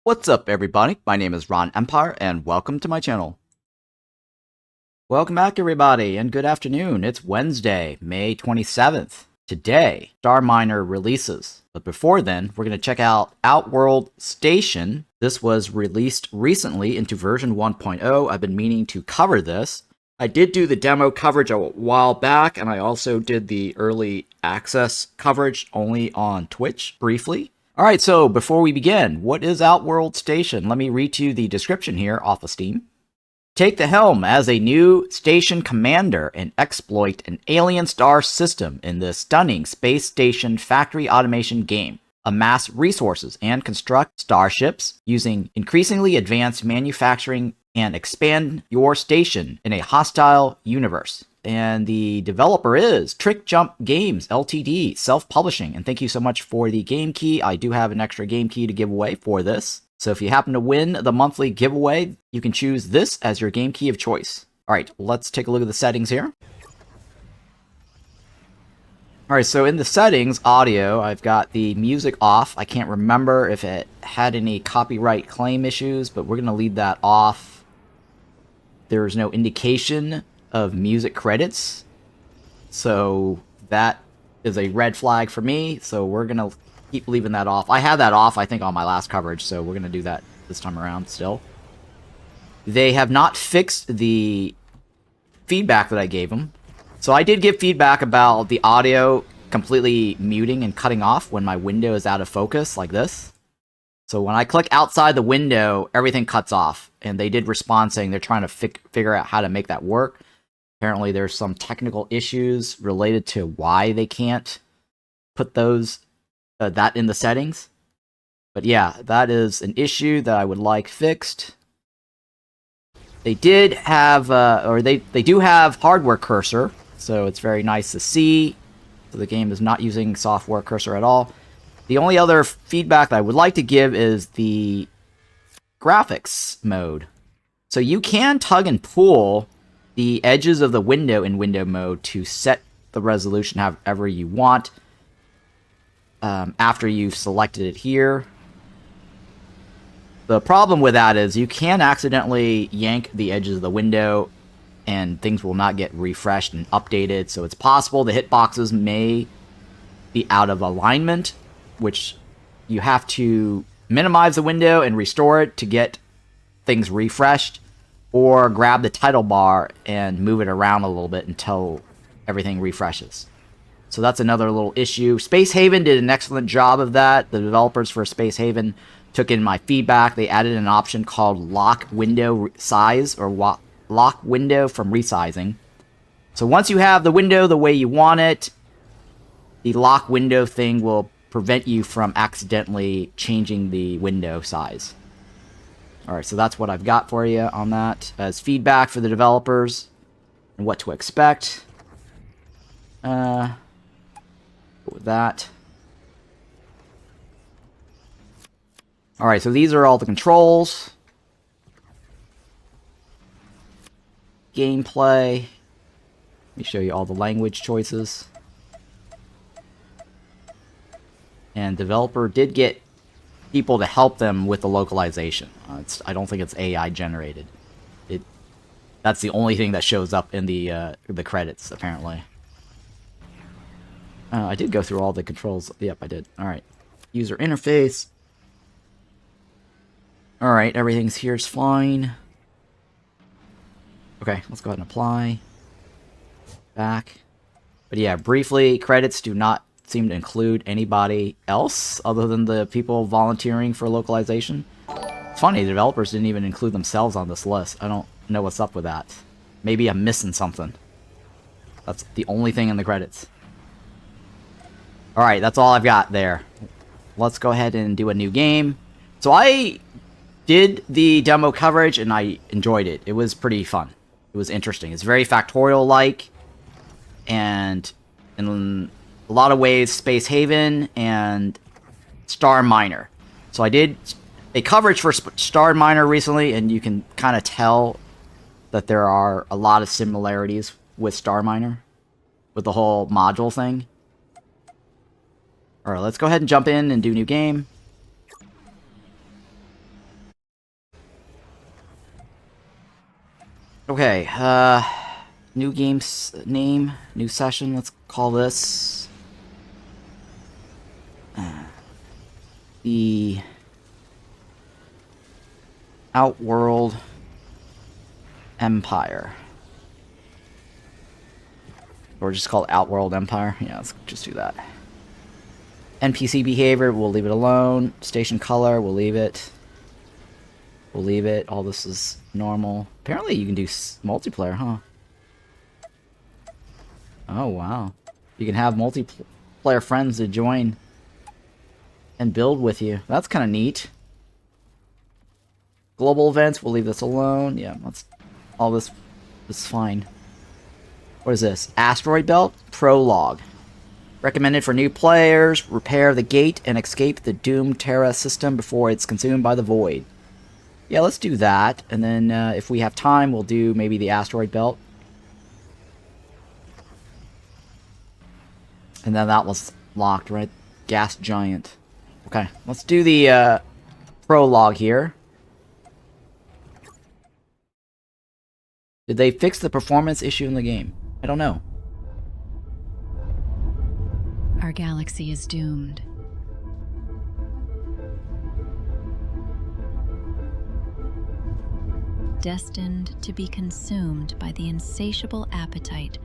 What's up, everybody? My name is Ron Empire, and welcome to my channel. Welcome back, everybody, and good afternoon. It's Wednesday, May 27th. Today, Starminer releases. But before then, we're going to check out Outworld Station. This was released recently into version 1.0. I've been meaning to cover this. I did do the demo coverage a while back, and I also did the early access coverage only on Twitch, briefly. Alright, so before we begin, what is Outworld Station? Let me read to you the description here off of Steam. Take the helm as a new station commander and exploit an alien star system in this stunning space station factory automation game. Amass resources and construct starships using increasingly advanced manufacturing and expand your station in a hostile universe. And the developer is Trick Jump Games Ltd, self-publishing. And thank you so much for the game key. I do have an extra game key to give away for this. So if you happen to win the monthly giveaway, you can choose this as your game key of choice. All right, let's take a look at the settings here. All right, so in the settings, audio, I've got the music off. I can't remember if it had any copyright claim issues, but we're going to leave that off. There's no indication of music credits, so that is a red flag for me, so we're gonna keep leaving that off. I had that off, I think, on my last coverage, so we're gonna do that this time around still. They have not fixed the feedback that I gave them. So I did give feedback about the audio completely muting and cutting off when my window is out of focus, like this. So when I click outside the window, everything cuts off, and they did respond saying they're trying to figure out how to make that work. Apparently there's some technical issues related to why they can't put those that in the settings. But yeah, that is an issue that I would like fixed. They did have, they do have hardware cursor, so it's very nice to see. So the game is not using software cursor at all. The only other feedback that I would like to give is the graphics mode. So you can tug and pull the edges of the window in window mode to set the resolution however you want after you've selected it here. The problem with that is you can accidentally yank the edges of the window and things will not get refreshed and updated, so it's possible the hitboxes may be out of alignment, which you have to minimize the window and restore it to get things refreshed, or grab the title bar and move it around a little bit until everything refreshes. So that's another little issue. Space Haven did an excellent job of that. The developers for Space Haven took in my feedback. They added an option called lock window size, or lock window from resizing. So once you have the window the way you want it, the lock window thing will prevent you from accidentally changing the window size. Alright, so that's what I've got for you on that as feedback for the developers and what to expect. With that. Alright, so these are all the controls. Gameplay. Let me show you all the language choices. And developer did get people to help them with the localization. I don't think it's AI generated. That's the only thing that shows up in the credits, apparently. I did go through all the controls. Yep, I did. All right. User interface. All right, everything's here's fine. Okay, let's go ahead and apply. Back. But yeah, briefly, credits do not seem to include anybody else other than the people volunteering for localization. It's funny, the developers didn't even include themselves on this list. I don't know what's up with that. Maybe I'm missing something. That's the only thing in the credits. Alright, that's all I've got there. Let's go ahead and do a new game. So I did the demo coverage and I enjoyed it. It was pretty fun. It was interesting. It's very Factorio-like, and in a lot of ways, Space Haven and Starminer. So I did a coverage for Starminer recently, and you can kind of tell that there are a lot of similarities with Starminer, with the whole module thing. Alright, let's go ahead and jump in and do new game. Okay, new game's name, new session, let's call this the Outworld Empire. Or just call it Outworld Empire. Yeah, let's just do that. NPC behavior, we'll leave it alone. Station color, we'll leave it. We'll leave it. All this is normal. Apparently you can do multiplayer, huh? Oh, wow. You can have multiplayer friends to join and build with you. That's kind of neat. Global events, we'll leave this alone. Yeah, all this is fine. What is this? Asteroid Belt? Prologue. Recommended for new players. Repair the gate and escape the doomed Terra system before it's consumed by the void. Yeah, let's do that. And then if we have time, we'll do maybe the Asteroid Belt. And then that was locked, right? Gas Giant. Okay, let's do the prologue here. Did they fix the performance issue in the game? I don't know. Our galaxy is doomed. Destined to be consumed by the insatiable appetite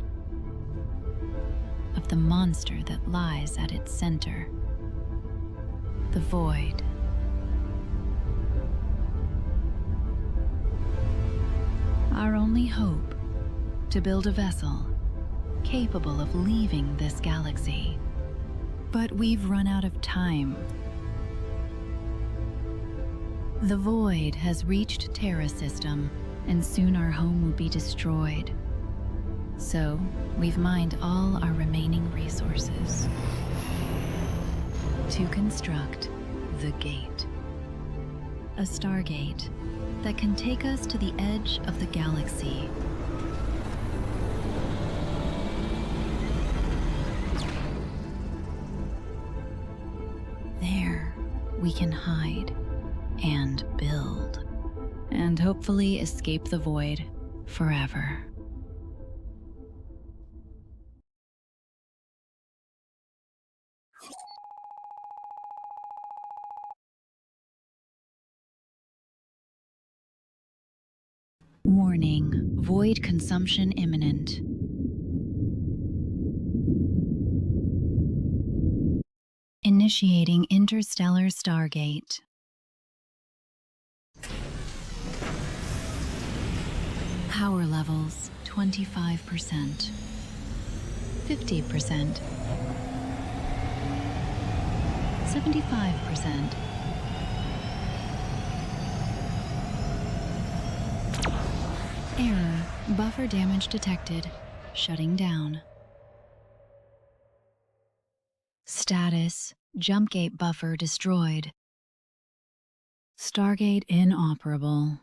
of the monster that lies at its center, the void. Our only hope, to build a vessel capable of leaving this galaxy. But we've run out of time. The void has reached Terra system, and soon our home will be destroyed. So, we've mined all our remaining resources to construct the gate. A stargate that can take us to the edge of the galaxy. There, we can hide and build, and hopefully escape the void forever. Warning, void consumption imminent. Initiating interstellar stargate. Power levels 25%, 50%, 75%. Error, buffer damage detected, shutting down. Status, jump gate buffer destroyed. Stargate inoperable.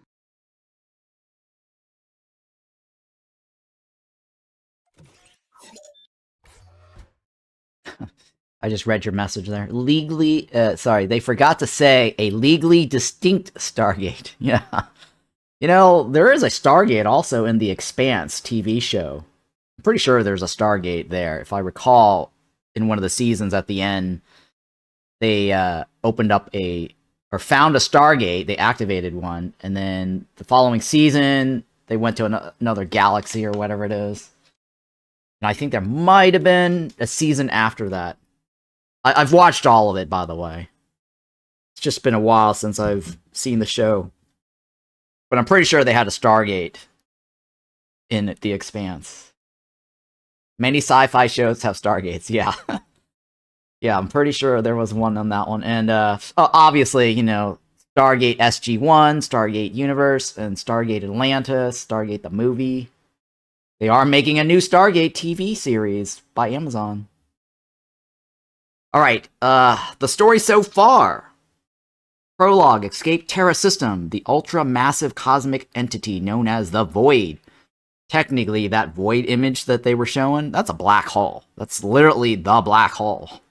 I just read your message there. Legally, sorry, they forgot to say a legally distinct Stargate. Yeah. You know, there is a Stargate also in the Expanse TV show. I'm pretty sure there's a Stargate there. If I recall, in one of the seasons at the end, they opened up or found a Stargate, they activated one, and then the following season, they went to another galaxy or whatever it is. And I think there might have been a season after that. I've watched all of it, by the way. It's just been a while since I've seen the show. But I'm pretty sure they had a Stargate in The Expanse. Many sci-fi shows have Stargates, yeah. Yeah, I'm pretty sure there was one on that one. And obviously, you know, Stargate SG-1, Stargate Universe, and Stargate Atlantis, Stargate the movie. They are making a new Stargate TV series by Amazon. Alright, the story so far. Prologue, escape Terra system, the ultra-massive cosmic entity known as the Void. Technically, that Void image that they were showing, that's a black hole. That's literally the black hole.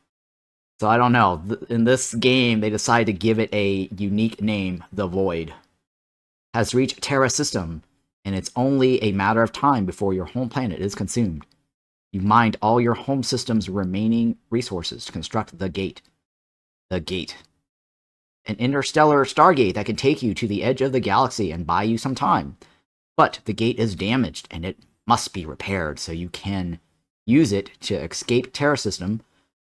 So I don't know. In this game, they decided to give it a unique name, the Void. Has reached Terra system, and it's only a matter of time before your home planet is consumed. You mined all your home system's remaining resources to construct the gate. The gate. An interstellar stargate that can take you to the edge of the galaxy and buy you some time. But the gate is damaged, and it must be repaired so you can use it to escape Terra System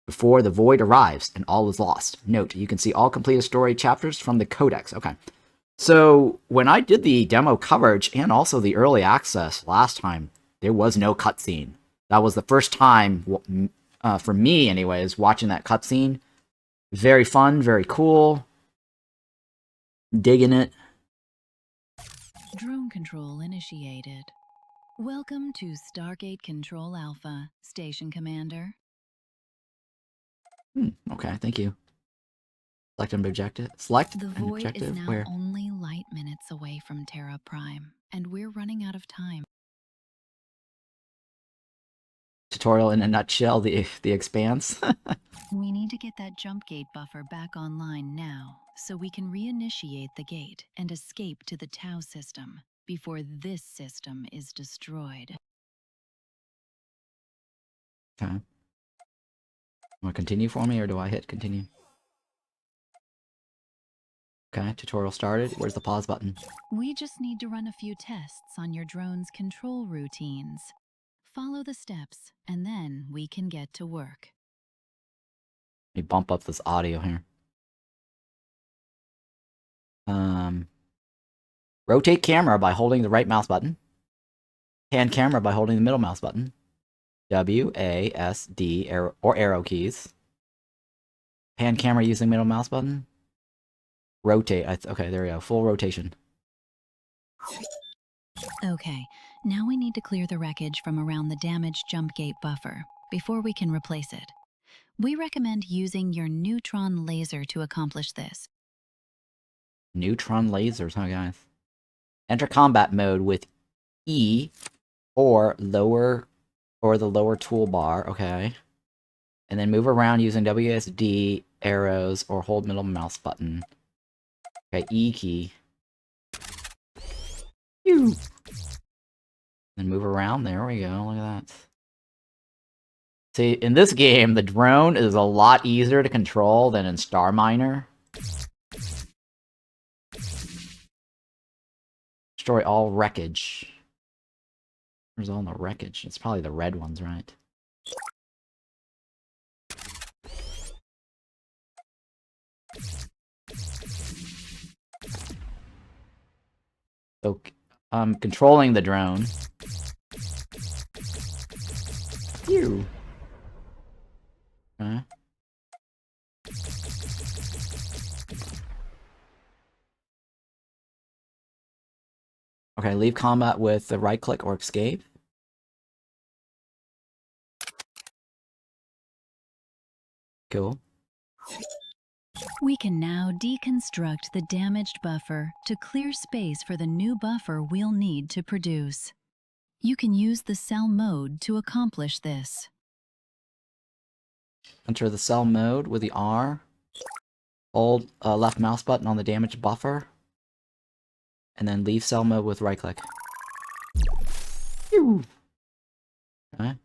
before the void arrives and all is lost. Note, you can see all completed story chapters from the Codex. Okay. So, when I did the demo coverage and also the early access last time, there was no cutscene. That was the first time, for me anyways, watching that cutscene. Very fun, very cool. Digging it. Drone control initiated. Welcome to Stargate Control Alpha, Station Commander. Okay, thank you. Select an objective. Select The an void objective. is now Where? only light minutes away from Terra Prime, and we're running out of time. Tutorial in a nutshell, the expanse. We need to get that jump gate buffer back online now, so we can reinitiate the gate and escape to the Tau system before this system is destroyed. Okay. Want to continue for me, or do I hit continue? Okay, tutorial started. Where's the pause button? We just need to run a few tests on your drone's control routines. Follow the steps, and then we can get to work. Let me bump up this audio here. Rotate camera by holding the right mouse button. Pan camera by holding the middle mouse button. W, A, S, D, arrow, or arrow keys. Pan camera using middle mouse button. Rotate. Okay, there we go. Full rotation. Okay, now we need to clear the wreckage from around the damaged jump gate buffer before we can replace it. We recommend using your neutron laser to accomplish this. Neutron lasers, huh, guys? Enter combat mode with E or the lower toolbar. Okay. And then move around using WSD, arrows, or hold middle mouse button. Okay, E key. Phew. Then move around. There we go. Look at that. See, in this game, the drone is a lot easier to control than in Starminer. Destroy all wreckage. Where's all the wreckage? It's probably the red ones, right? So, controlling the drone. Phew. Okay. Okay, leave combat with the right click or escape. Cool. We can now deconstruct the damaged buffer to clear space for the new buffer we'll need to produce. You can use the cell mode to accomplish this. Enter the cell mode with the R. Hold left mouse button on the damaged buffer. And then leave cell mode with right click. Phew. Okay.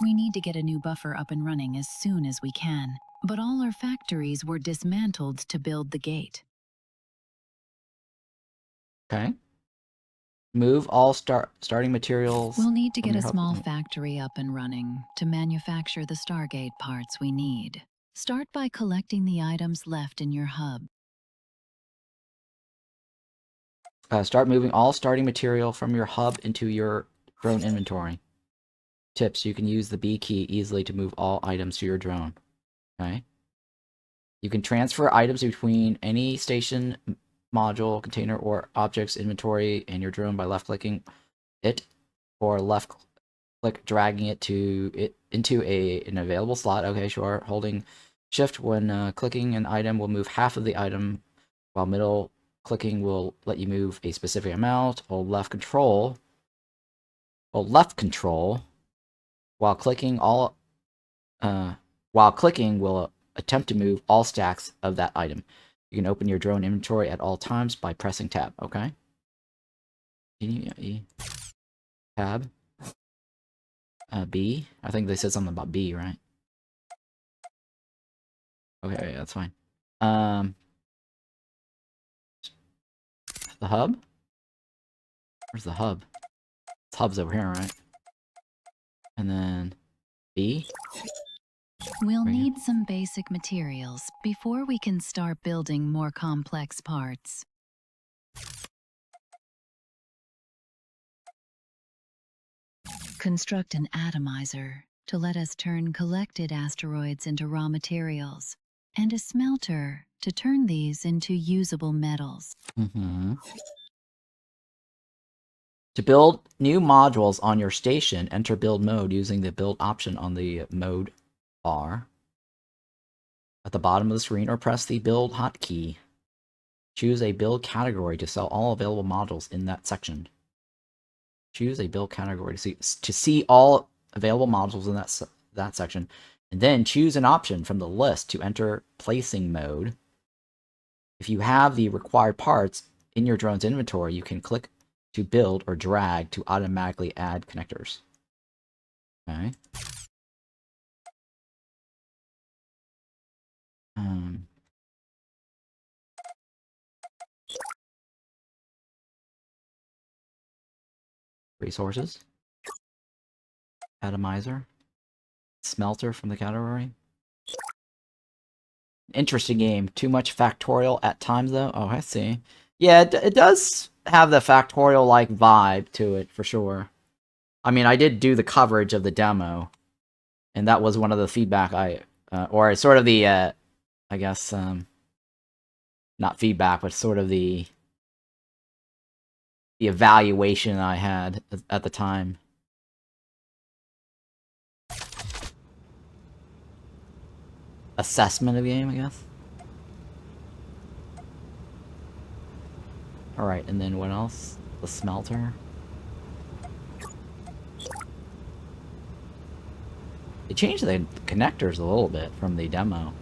We need to get a new buffer up and running as soon as we can, but all our factories were dismantled to build the gate. Okay. Move all starting materials. We'll need to from get a your hub. small factory up and running to manufacture the Stargate parts we need. Start by collecting the items left in your hub. Start moving all starting material from your hub into your drone inventory. Tips: you can use the B key easily to move all items to your drone. Okay. You can transfer items between any station, module, container, or object's inventory and your drone by left-clicking it, or left-click dragging it into an available slot. Okay, sure. Holding Shift when clicking an item will move half of the item, while middle clicking will let you move a specific amount. Hold left control. While clicking will attempt to move all stacks of that item. You can open your drone inventory at all times by pressing tab. Okay. E. Tab. B. I think they said something about B, right? Okay, yeah, that's fine. The hub? Where's the hub? This hub's over here, right? And then B. We'll Right here. need some basic materials before we can start building more complex parts. Construct an atomizer to let us turn collected asteroids into raw materials, and a smelter to turn these into usable metals. To build new modules on your station, enter build mode using the build option on the mode bar at the bottom of the screen, or press the build hotkey. Choose a build category to sell all available modules in that section. Choose a build category to see all available modules in that section, and then choose an option from the list to enter placing mode. If you have the required parts in your drone's inventory, you can click to build or drag to automatically add connectors. Okay. Resources. Atomizer. Smelter from the category. Interesting game. Too much Factorio at times, though. Oh, I see. Yeah, it does have the Factorio-like vibe to it, for sure. I mean, I did do the coverage of the demo, and that was one of the feedback or sort of the, I guess, not feedback, but sort of the evaluation I had at the time. Assessment of the game, I guess. Alright, and then what else? The smelter. They changed the connectors a little bit from the demo.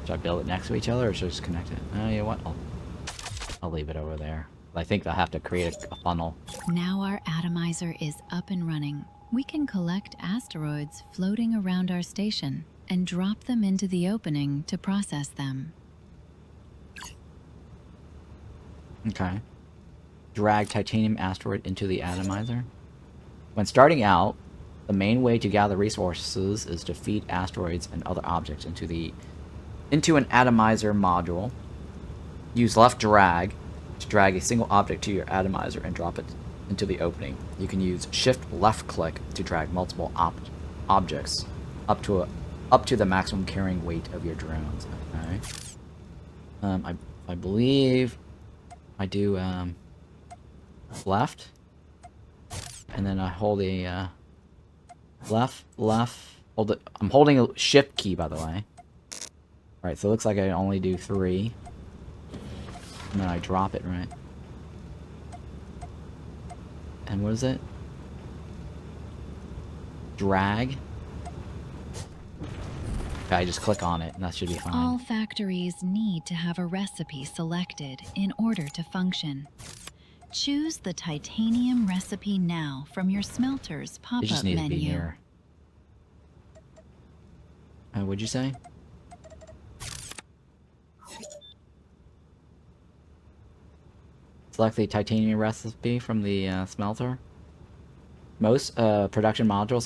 Should I build it next to each other, or should I just connect it? Oh, you know what? I'll leave it over there. I think I'll have to create a funnel. Now our atomizer is up and running. We can collect asteroids floating around our station and drop them into the opening to process them. Okay. Drag titanium asteroid into the atomizer. When starting out, the main way to gather resources is to feed asteroids and other objects into an atomizer module. Use left drag to drag a single object to your atomizer and drop it into the opening. You can use shift left click to drag multiple objects up to the maximum carrying weight of your drones. Okay. I believe I do left, and then I hold a left. Hold it. I'm holding a shift key, by the way. Right, so it looks like I only do 3. And then I drop it, right? And what is it? Drag. Okay, I just click on it, and that should be fine. All factories need to have a recipe selected in order to function. Choose the titanium recipe now from your smelter's It pop-up just needs to be menu. here. What'd you say? Select the titanium recipe from the smelter. Most production modules,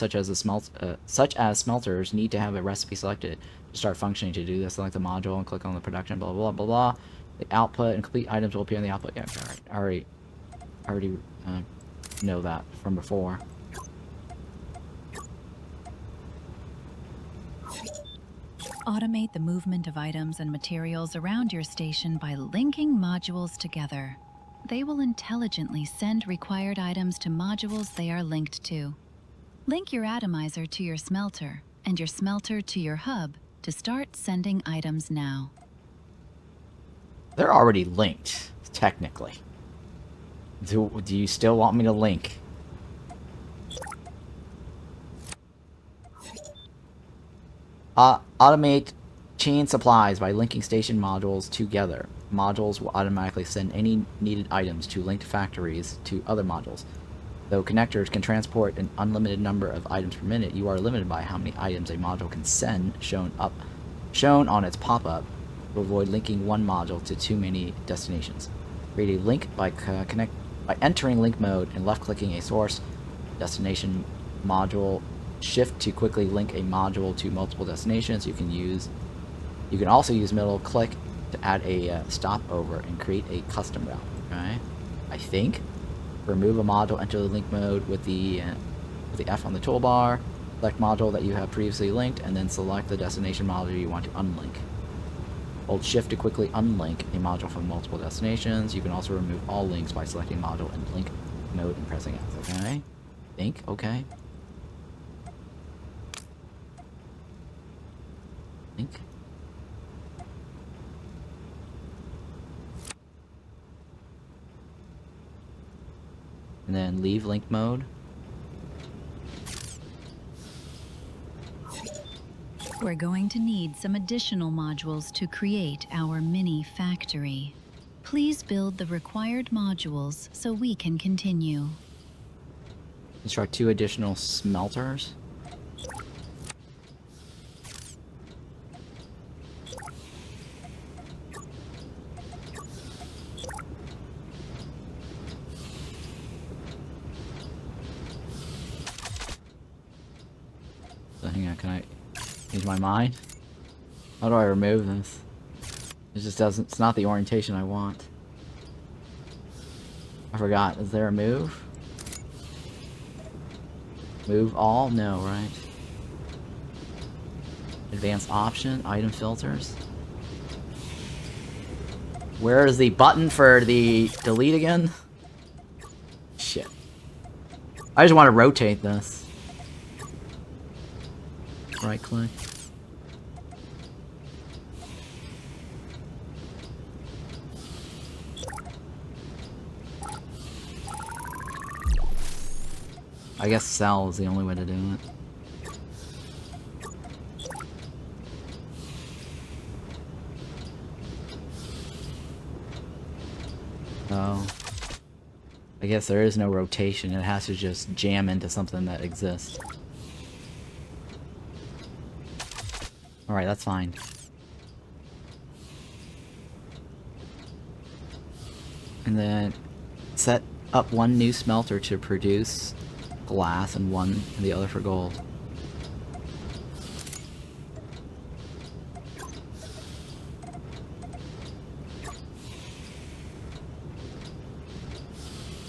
such as smelters, need to have a recipe selected to start functioning. To do this, select the module and click on the production. Blah blah blah blah. The output and complete items will appear in the output. Yeah, all right. I already know that from before. Automate the movement of items and materials around your station by linking modules together. They will intelligently send required items to modules they are linked to. Link your atomizer to your smelter, and your smelter to your hub to start sending items now. They're already linked, technically. Do you still want me to link? Automate chain supplies by linking station modules together. Modules will automatically send any needed items to linked factories to other modules. Though connectors can transport an unlimited number of items per minute, you are limited by how many items a module can send, shown on its pop-up, to avoid linking one module to too many destinations. Create a link by entering link mode and left-clicking a source destination module. Shift to quickly link a module to multiple destinations. You can also use middle click to add a stopover and create a custom route. Okay, I think. Remove a module, enter the link mode with the F on the toolbar. Select module that you have previously linked, and then select the destination module you want to unlink. Hold Shift to quickly unlink a module from multiple destinations. You can also remove all links by selecting module and link mode and pressing F. Okay, think. Okay. Think. And then leave link mode. We're going to need some additional modules to create our mini factory. Please build the required modules so we can continue. Construct 2 additional smelters. So hang on, can I change my mind? How do I remove this? It just doesn't, it's not the orientation I want. I forgot, is there a move? Move all? No, right? Advanced option, item filters. Where is the button for the delete again? Shit. I just want to rotate this. Right click. I guess cell is the only way to do it. Oh. I guess there is no rotation. It has to just jam into something that exists. Alright, that's fine. And then set up one new smelter to produce glass and one and the other for gold.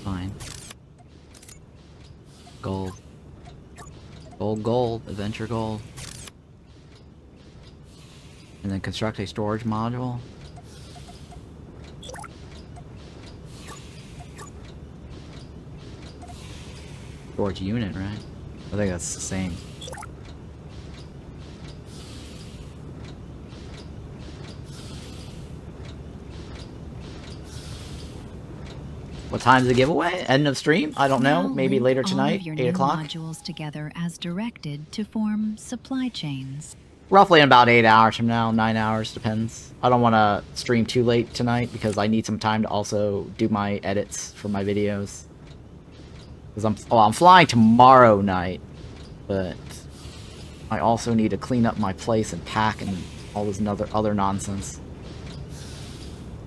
Fine. Gold. Gold, gold. Adventure gold. And then construct a storage module. Storage unit, right? I think that's the same. What time's the giveaway? End of stream? I don't know. Maybe later tonight, 8 o'clock. Modules together as directed to form supply chains. Roughly in about 8 hours from now, 9 hours, depends. I don't want to stream too late tonight because I need some time to also do my edits for my videos. Because I'm flying tomorrow night, but I also need to clean up my place and pack and all this other nonsense.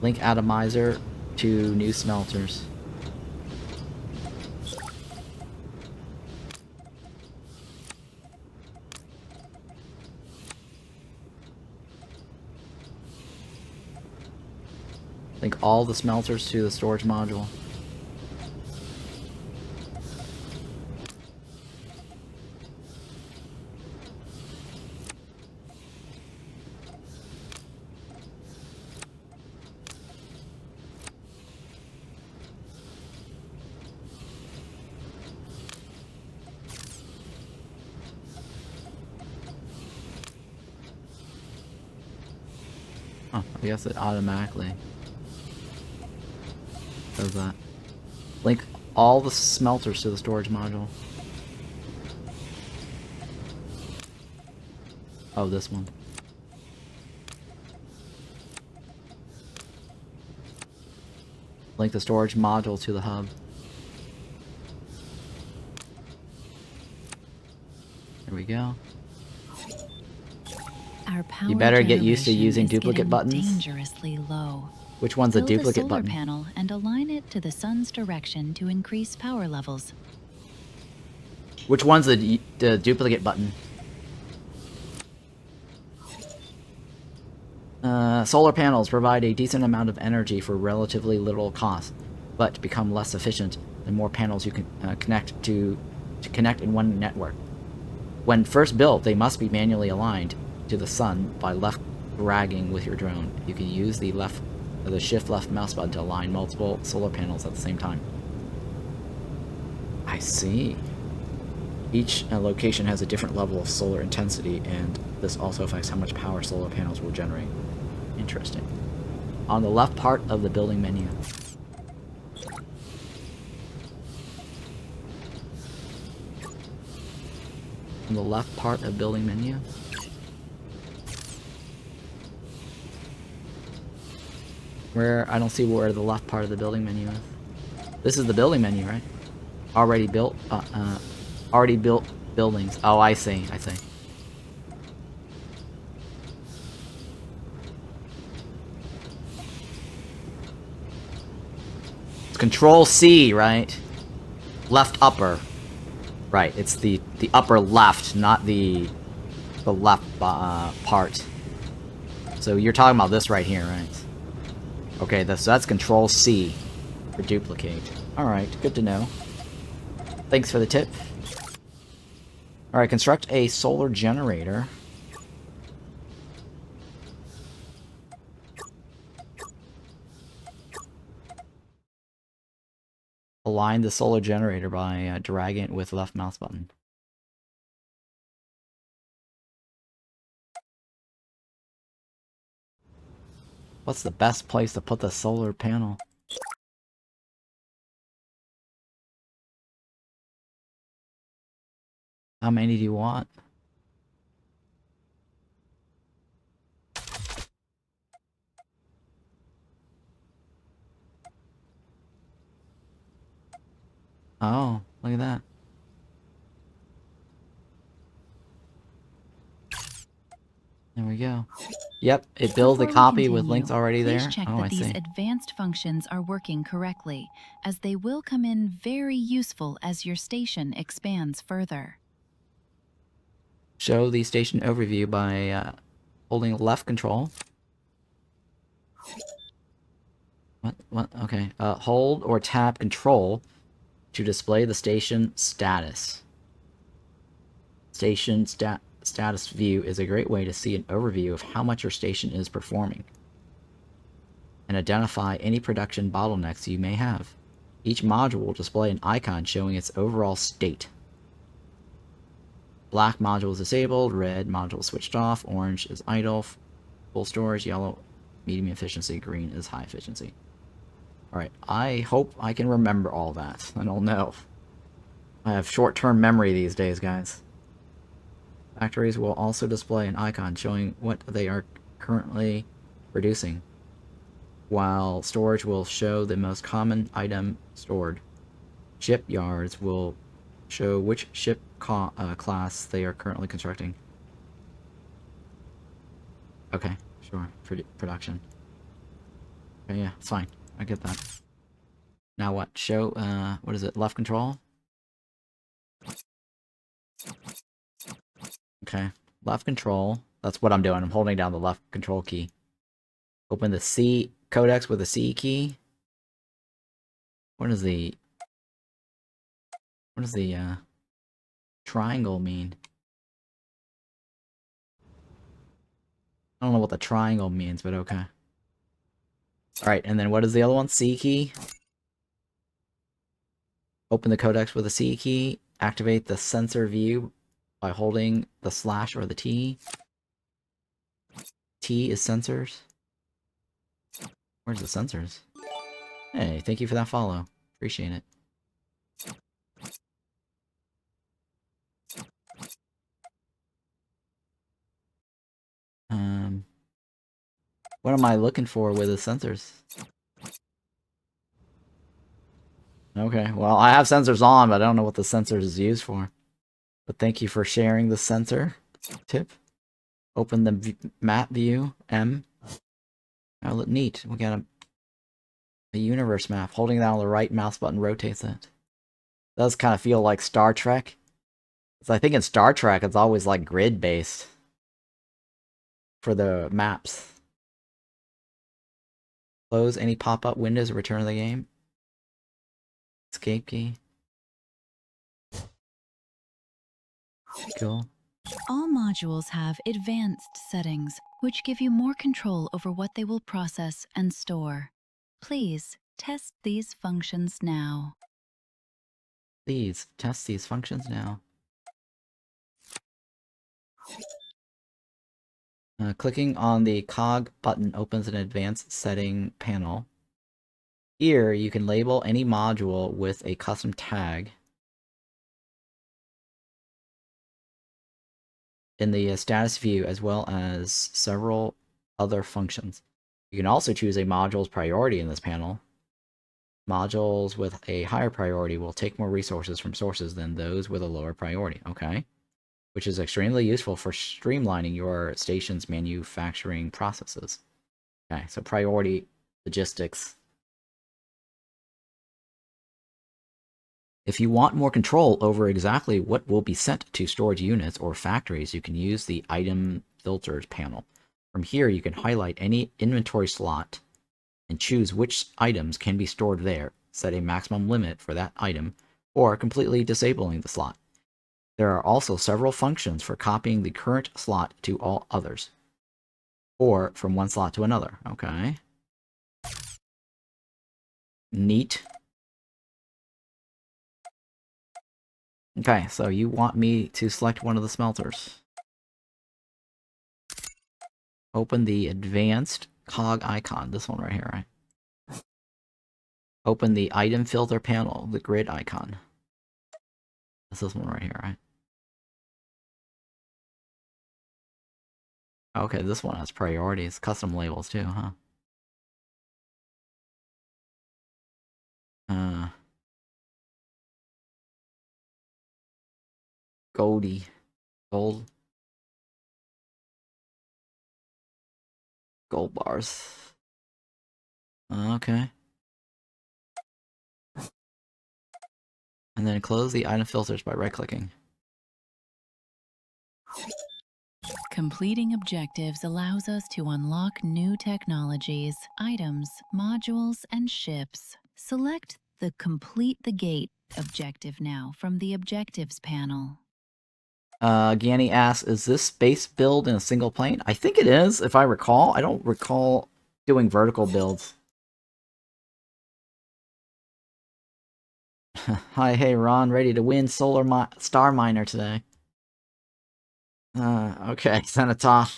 Link Atomizer to new smelters. Link all the smelters to the storage module. Oh, I guess it automatically does that. Link all the smelters to the storage module. Oh, this one. Link the storage module to the hub. There we go. Our power You better get used to generation using is duplicate getting buttons. dangerously low. Which one's a Build duplicate solar button? panel and align it to the sun's direction to increase power levels. Which one's the duplicate button? Solar panels provide a decent amount of energy for relatively little cost, but become less efficient the more panels you can connect to connect in one network. When first built, they must be manually aligned to the sun by left dragging with your drone. You can use the shift left mouse button to align multiple solar panels at the same time. I see. Each location has a different level of solar intensity, and this also affects how much power solar panels will generate. Interesting. On the left part of the building menu. On the left part of building menu. Where, I don't see where the left part of the building menu is. This is the building menu, right? Already built buildings. Oh, I see, I see. It's Control C, right? Left upper. Right, it's the upper left, not the left part. So you're talking about this right here, right? Okay, so that's Control C for duplicate. Alright, good to know. Thanks for the tip. Alright, construct a solar generator. Align the solar generator by dragging it with left mouse button. What's the best place to put the solar panel? How many do you want? Oh, look at that. There we go. Yep, it builds a Before we copy with continue, links already please there. check Oh, I that these see. advanced functions are working correctly, as they will come in very useful as your station expands further. Show the station overview by holding left control. What? Okay. Hold or tap control to display the station status. Station status view is a great way to see an overview of how much your station is performing and identify any production bottlenecks you may have. Each module will display an icon showing its overall state. Black module is disabled, red module switched off, orange is idle, full storage, yellow medium efficiency, green is high efficiency. Alright, I hope I can remember all that. I don't know. I have short-term memory these days, guys. Factories will also display an icon showing what they are currently producing, while storage will show the most common item stored. Shipyards will show which ship class they are currently constructing. Okay, sure. Production. Okay, yeah, it's fine. I get that. Now what? Show, what is it? Left control? Okay. Left control. That's what I'm doing. I'm holding down the left control key. Open the C codex with the C key. What does the triangle mean? I don't know what the triangle means, but okay. Alright, and then what is the other one? C key. Open the codex with the C key. Activate the sensor view by holding the slash or the T. T is sensors. Where's the sensors? Hey, thank you for that follow. Appreciate it. What am I looking for with the sensors? Okay, well, I have sensors on, but I don't know what the sensors is used for. But thank you for sharing the sensor tip. Open the map view, M. Oh, look, neat. We got a universe map. Holding down the right mouse button rotates it. It does kind of feel like Star Trek. Because I think in Star Trek, it's always like grid-based for the maps. Close any pop-up windows, return to the game. Escape key. Cool. All modules have advanced settings, which give you more control over what they will process and store. Please test these functions now. Please test these functions now. Clicking on the cog button opens an advanced setting panel. Here, you can label any module with a custom tag. In the status view, as well as several other functions. You can also choose a module's priority in this panel. Modules with a higher priority will take more resources from sources than those with a lower priority. Okay. Which is extremely useful for streamlining your station's manufacturing processes. Okay, so priority, logistics. If you want more control over exactly what will be sent to storage units or factories, you can use the Item Filters panel. From here, you can highlight any inventory slot and choose which items can be stored there, set a maximum limit for that item, or completely disabling the slot. There are also several functions for copying the current slot to all others, or from one slot to another. Okay. Neat. Okay, so you want me to select one of the smelters. Open the advanced cog icon, this one right here, right? Open the item filter panel, the grid icon. That's this one right here, right? Okay, this one has priorities, custom labels too, huh? Gold. Gold bars. Okay. And then close the item filters by right-clicking. Completing objectives allows us to unlock new technologies, items, modules, and ships. Select the Complete the Gate objective now from the Objectives panel. Ganny asks, is this space build in a single plane? I think it is, if I recall. I don't recall doing vertical builds. Hi, hey, Ron, ready to win Starminer today. Okay, Zenithal.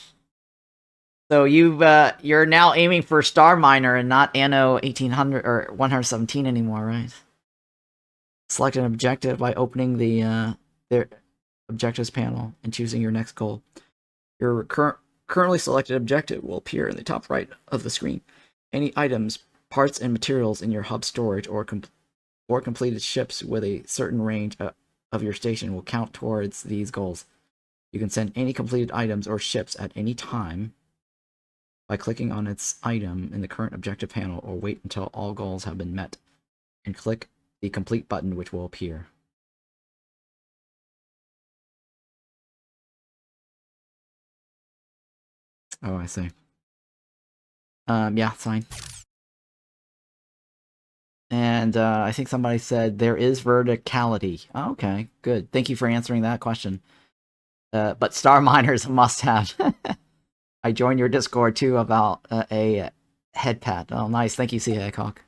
So you're now aiming for Starminer and not Anno 1800 or 117 anymore, right? Select an objective by opening the objectives panel and choosing your next goal. Your currently selected objective will appear in the top right of the screen. Any items, parts, and materials in your hub storage or completed ships with a certain range of your station will count towards these goals. You can send any completed items or ships at any time by clicking on its item in the current objective panel, or wait until all goals have been met and click the complete button, which will appear. Oh, I see. Yeah, fine. And I think somebody said there is verticality. Oh, okay, good. Thank you for answering that question. But Starminer is a must-have. I joined your Discord too about a head pat. Oh, nice. Thank you, C. Haycock.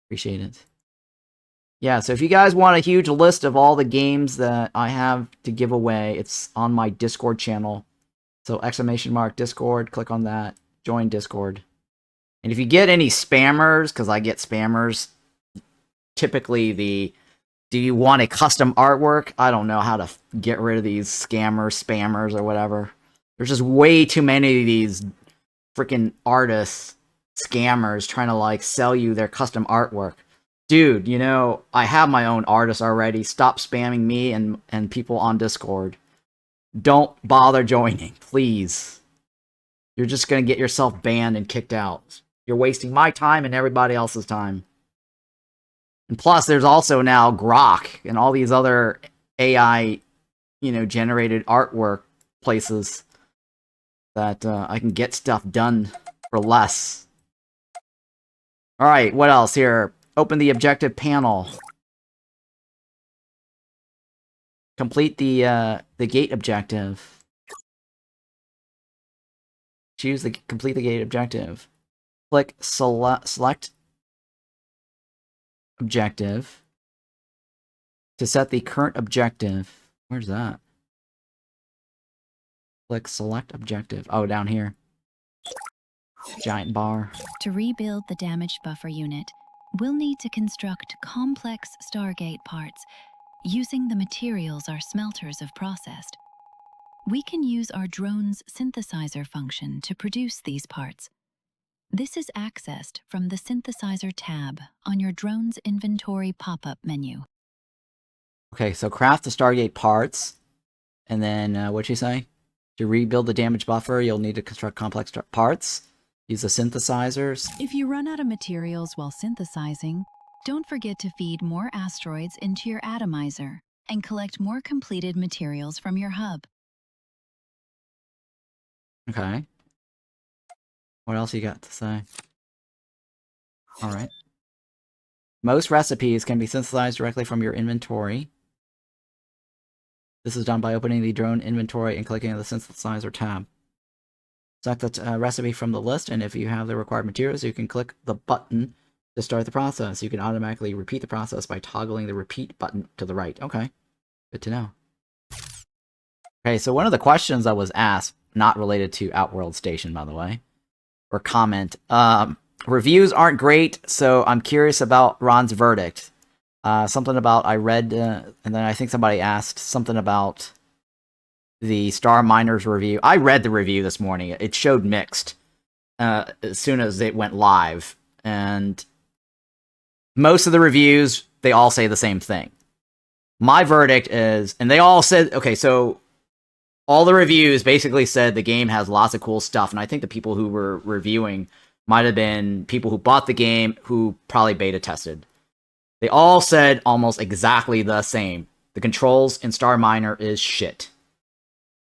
Appreciate it. Yeah, so if you guys want a huge list of all the games that I have to give away, it's on my Discord channel. So !Discord, click on that, join Discord. And if you get any spammers, because I get spammers, typically do you want a custom artwork? I don't know how to get rid of these spammers, or whatever. There's just way too many of these freaking artists, scammers trying to like sell you their custom artwork. Dude, you know, I have my own artists already. Stop spamming me and people on Discord. Don't bother joining, please. You're just gonna get yourself banned and kicked out. You're wasting my time and everybody else's time. And plus, there's also now Grok and all these other AI, you know, generated artwork places that I can get stuff done for less. Alright, what else here? Open the objective panel. Complete the gate objective. Choose the complete the gate objective. Click select objective to set the current objective. Where's that? Click select objective. Oh, down here. Giant bar. To rebuild the damaged buffer unit, we'll need to construct complex Stargate parts using the materials our smelters have processed. We can use our drone's synthesizer function to produce these parts. This is accessed from the Synthesizer tab on your drone's inventory pop-up menu. Okay, so craft the Stargate parts, and then, what'd you say? To rebuild the damaged buffer, you'll need to construct complex parts. Use the synthesizers. If you run out of materials while synthesizing, don't forget to feed more asteroids into your Atomizer and collect more completed materials from your hub. Okay. What else you got to say? Alright. Most recipes can be synthesized directly from your inventory. This is done by opening the drone inventory and clicking on the synthesizer tab. Select the recipe from the list, and if you have the required materials, you can click the button to start the process. You can automatically repeat the process by toggling the repeat button to the right. Okay. Good to know. Okay, so one of the questions that was asked, not related to Outworld Station, by the way, or comment, reviews aren't great, so I'm curious about Ron's verdict. Something about, I read, and then I think somebody asked something about the Starminer's review. I read the review this morning. It showed mixed as soon as it went live. And most of the reviews, they all say the same thing. My verdict is, and they all said, okay, so all the reviews basically said the game has lots of cool stuff. And I think the people who were reviewing might have been people who bought the game who probably beta tested. They all said almost exactly the same. The controls in Starminer is shit.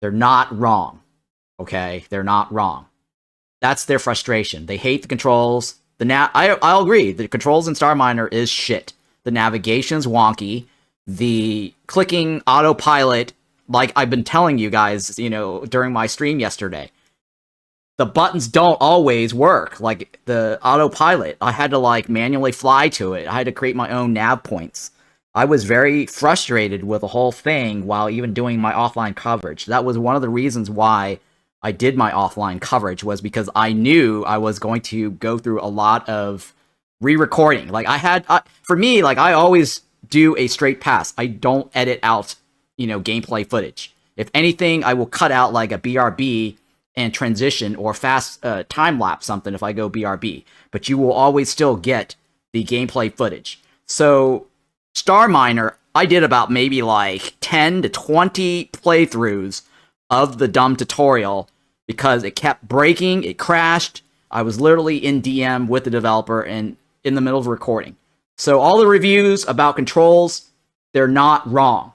They're not wrong. Okay? They're not wrong. That's their frustration. They hate the controls. I'll agree. The controls in Starminer is shit. The navigation's wonky. The clicking autopilot, like I've been telling you guys, you know, during my stream yesterday. The buttons don't always work. Like, the autopilot, I had to, like, manually fly to it. I had to create my own nav points. I was very frustrated with the whole thing while even doing my offline coverage. That was one of the reasons why I did my offline coverage, was because I knew I was going to go through a lot of re-recording. Like, for me, like, I always do a straight pass. I don't edit out, you know, gameplay footage. If anything, I will cut out, like, a BRB and transition or fast time-lapse something if I go BRB. But you will always still get the gameplay footage. So, Starminer, I did about maybe like 10 to 20 playthroughs of the dumb tutorial because it kept breaking, it crashed. I was literally in DM with the developer and in the middle of recording. So all the reviews about controls, they're not wrong.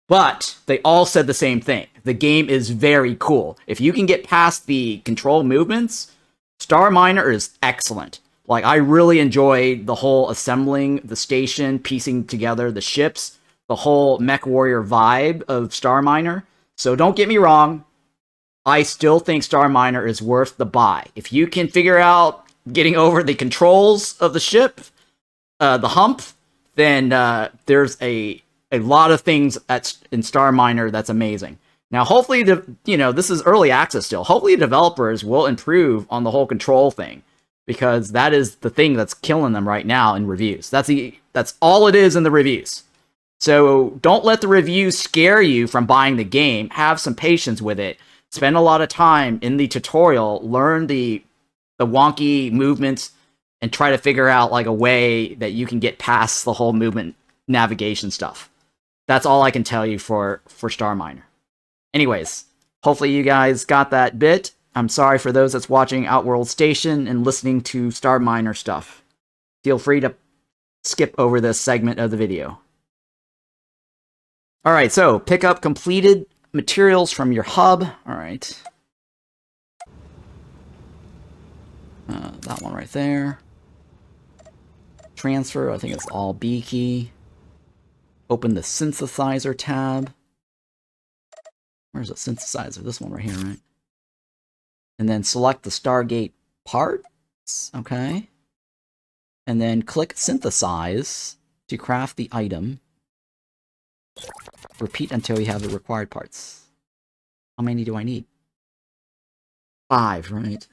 But they all said the same thing. The game is very cool. If you can get past the control movements, Starminer is excellent. Like, I really enjoyed the whole assembling the station, piecing together the ships, the whole Mech Warrior vibe of Starminer. So don't get me wrong, I still think Starminer is worth the buy. If you can figure out getting over the controls of the ship, the hump, then there's a lot of things in Starminer that's amazing. Now, hopefully, this is early access still. Hopefully, developers will improve on the whole control thing, because that is the thing that's killing them right now in reviews. That's all it is in the reviews. So don't let the reviews scare you from buying the game. Have some patience with it. Spend a lot of time in the tutorial. Learn the the wonky movements and try to figure out like a way that you can get past the whole movement navigation stuff. That's all I can tell you for Starminer. Anyways, hopefully you guys got that bit. I'm sorry for those that's watching Outworld Station and listening to Starminer stuff. Feel free to skip over this segment of the video. Alright, so pick up completed materials from your hub. Alright. That one right there. Transfer, I think it's all B key. Open the synthesizer tab. Where's the synthesizer? This one right here, right? And then select the Stargate parts. Okay. And then click synthesize to craft the item. Repeat until you have the required parts. How many do I need? 5, right?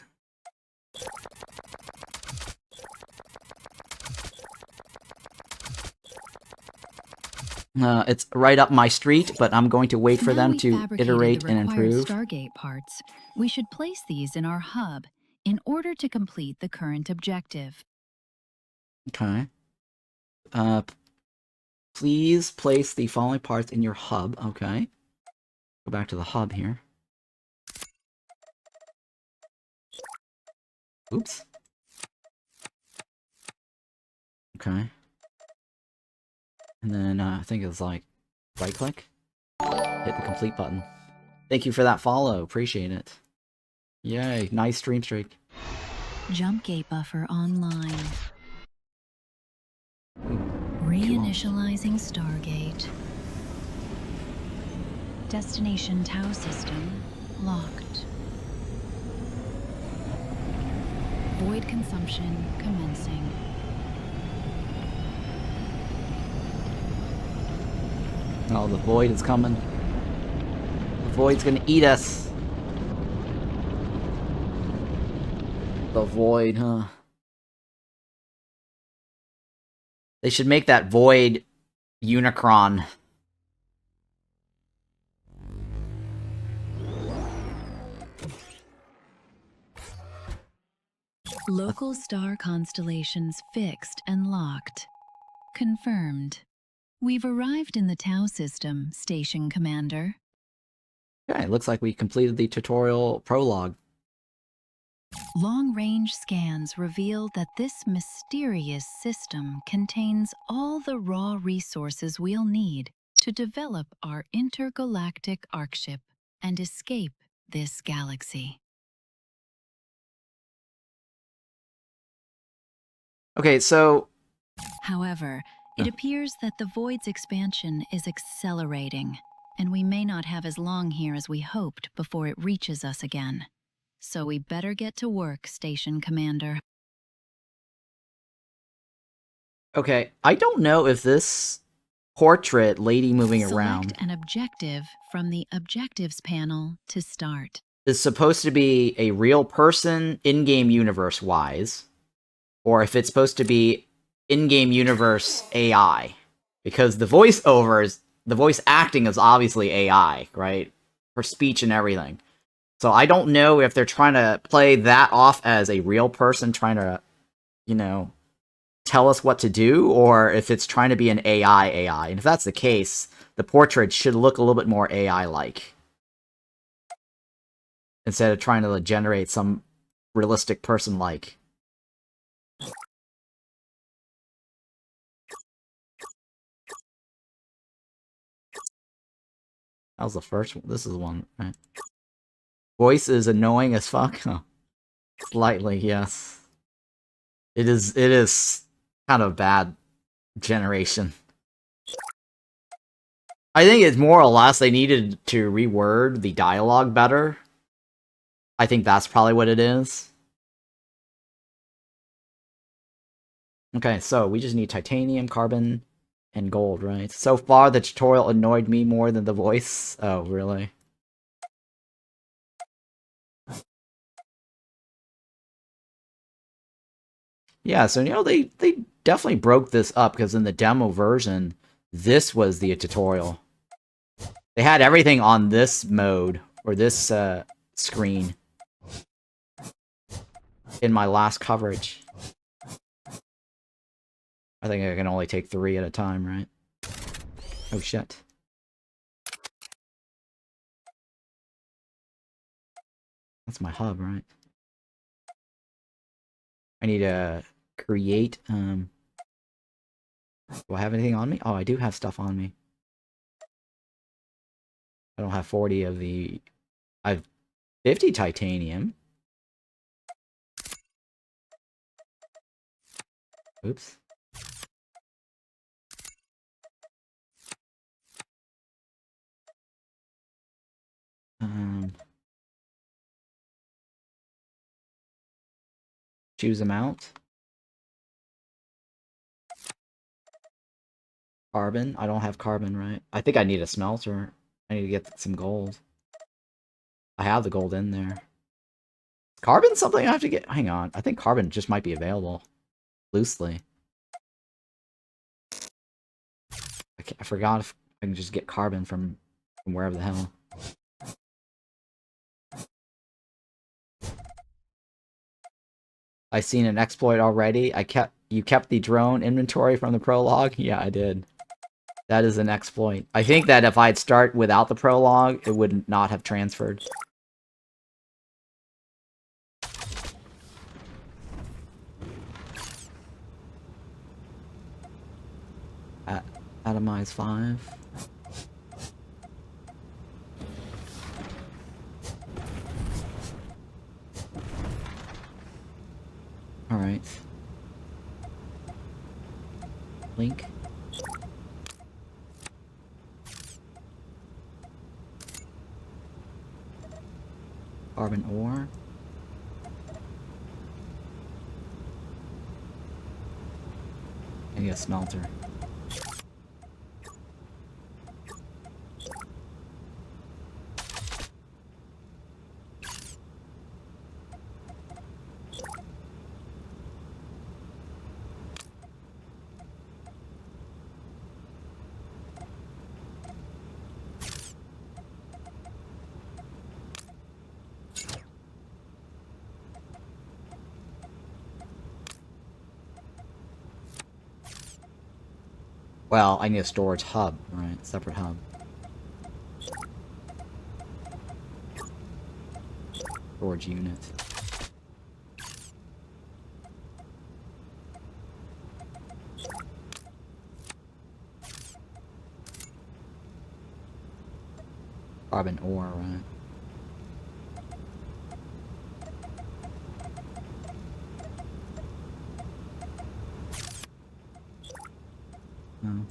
It's right up my street, but I'm going to wait for them to iterate and improve. Stargate parts. We should place these in our hub in order to complete the current objective. Okay. Please place the following parts in your hub. Okay. Go back to the hub here. Oops. Okay. And then I think it's like right click, hit the complete button. Thank you for that follow. Appreciate it. Yay, nice stream streak. Jump gate buffer online. Reinitializing Stargate. Destination Tau system locked. Void consumption commencing. Oh, the void is coming. The void's gonna eat us. The void, huh? They should make that void Unicron. Local star constellations fixed and locked. Confirmed. We've arrived in the Tau system, Station Commander. Okay, it looks like we completed the tutorial prologue. Long-range scans revealed that this mysterious system contains all the raw resources we'll need to develop our intergalactic Arkship and escape this galaxy. Okay, so... However, it appears that the Void's expansion is accelerating, and we may not have as long here as we hoped before it reaches us again. So we better get to work, Station Commander. Okay, I don't know if this portrait lady moving around... Select an objective from the Objectives panel to start. ...is supposed to be a real person, in-game universe-wise, or if it's supposed to be in-game universe AI. Because the voiceovers, the voice acting is obviously AI, right? For speech and everything. So I don't know if they're trying to play that off as a real person trying to, you know, tell us what to do, or if it's trying to be an AI. And if that's the case, the portrait should look a little bit more AI-like. Instead of trying to generate some realistic person-like. That was the first one. This is one, right? Voice is annoying as fuck. Huh. Slightly, yes. It is kind of bad generation. I think it's more or less they needed to reword the dialogue better. I think that's probably what it is. Okay, so we just need titanium, carbon, and gold, right? So far, the tutorial annoyed me more than the voice. Oh, really? Yeah, so, you know, they definitely broke this up, because in the demo version, this was the tutorial. They had everything on this mode, or this, screen. in my last coverage. I think I can only take 3 at a time, right? Oh shit. That's my hub, right? I need to create, do I have anything on me? Oh, I do have stuff on me. I don't have 40 of the... I have 50 titanium. Oops. Choose amount. Carbon. I don't have carbon, right? I think I need a smelter. I need to get some gold. I have the gold in there. Carbon something I have to get? Hang on. I think carbon just might be available. Loosely. I forgot if I can just get carbon from wherever the hell. I seen an exploit already. You kept the drone inventory from the prologue? Yeah, I did. That is an exploit. I think that if I'd start without the prologue, it would not have transferred. Atomize 5. Alright. Link. Carbon ore. And a smelter. Well, I need a storage hub, right? Separate hub. Storage unit. Carbon ore, right? No.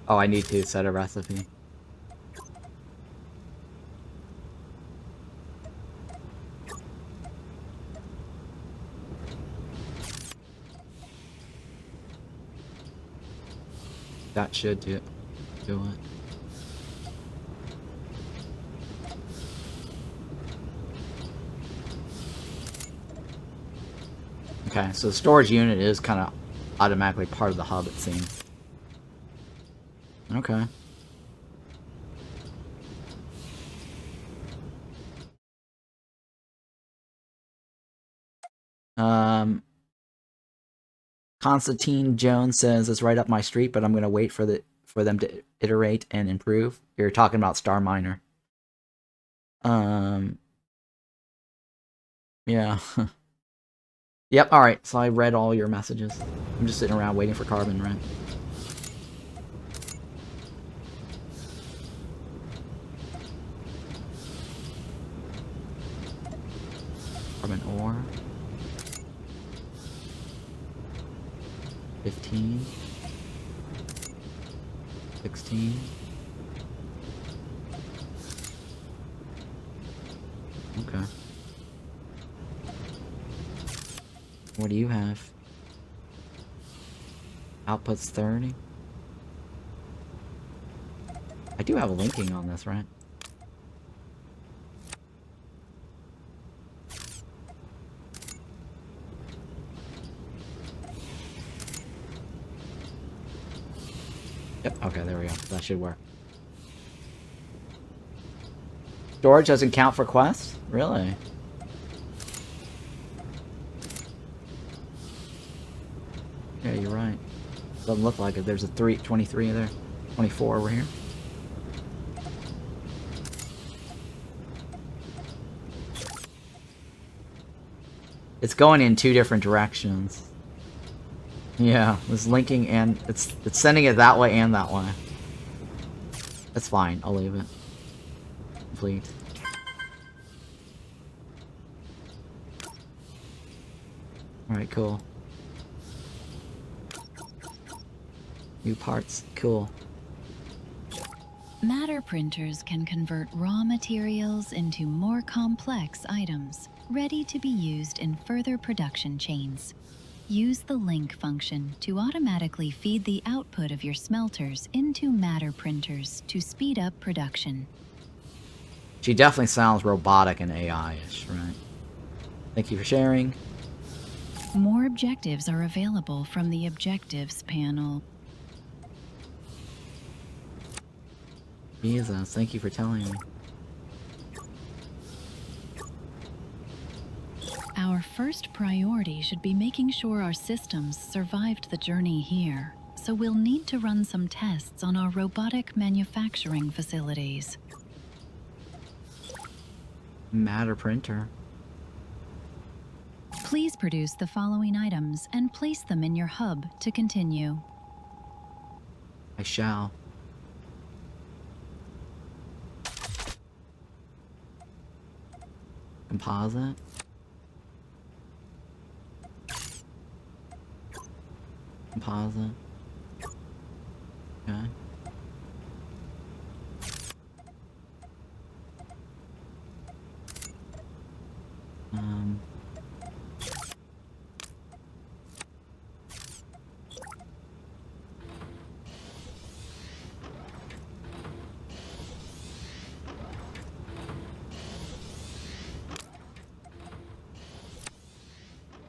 Oh, I need to set a recipe. That should do it. Okay, so the storage unit is kind of automatically part of the hub, it seems. Okay. Constantine Jones says it's right up my street, but I'm gonna wait for them to iterate and improve. You're talking about Starminer. Yeah. Yep, alright, so I read all your messages. I'm just sitting around waiting for carbon, right? Carbon ore. 15. 16. Okay. What do you have? Output's 30. I do have a linking on this, right? Yep, okay, there we go. That should work. Storage doesn't count for quests? Really? Yeah, you're right. Doesn't look like it. There's a 23 there. 24 over here. It's going in 2 different directions. Yeah, it's linking and it's sending it that way and that way. That's fine. I'll leave it. Complete. Alright, cool. New parts. Cool. Matter printers can convert raw materials into more complex items, ready to be used in further production chains. Use the link function to automatically feed the output of your smelters into matter printers to speed up production. She definitely sounds robotic and AI-ish, right? Thank you for sharing. More objectives are available from the Objectives panel. Jesus, thank you for telling me. Our first priority should be making sure our systems survived the journey here, so we'll need to run some tests on our robotic manufacturing facilities. Matter printer. Please produce the following items and place them in your hub to continue. I shall. Composite. Composite. Okay.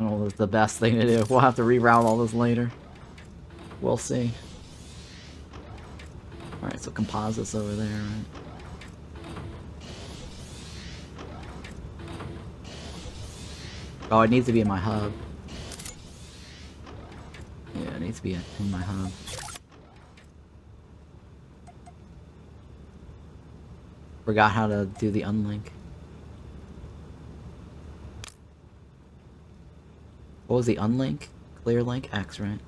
Oh, that's the best thing to do. We'll have to reroute all this later. We'll see. Alright, so composites over there, right? Oh, it needs to be in my hub. Yeah, it needs to be in my hub. Forgot how to do the unlink. What was the unlink? Clear link? X, right?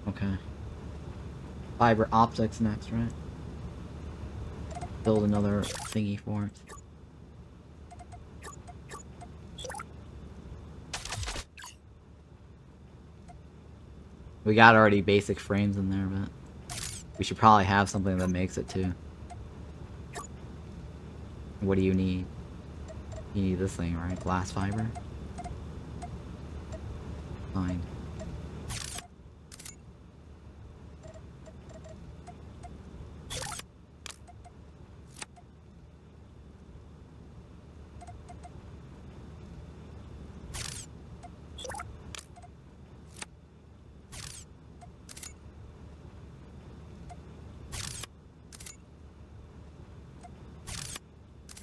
Okay. Fiber optics next, right? Build another thingy for it. We got already basic frames in there, but we should probably have something that makes it too. What do you need? You need this thing, right? Glass fiber? Fine.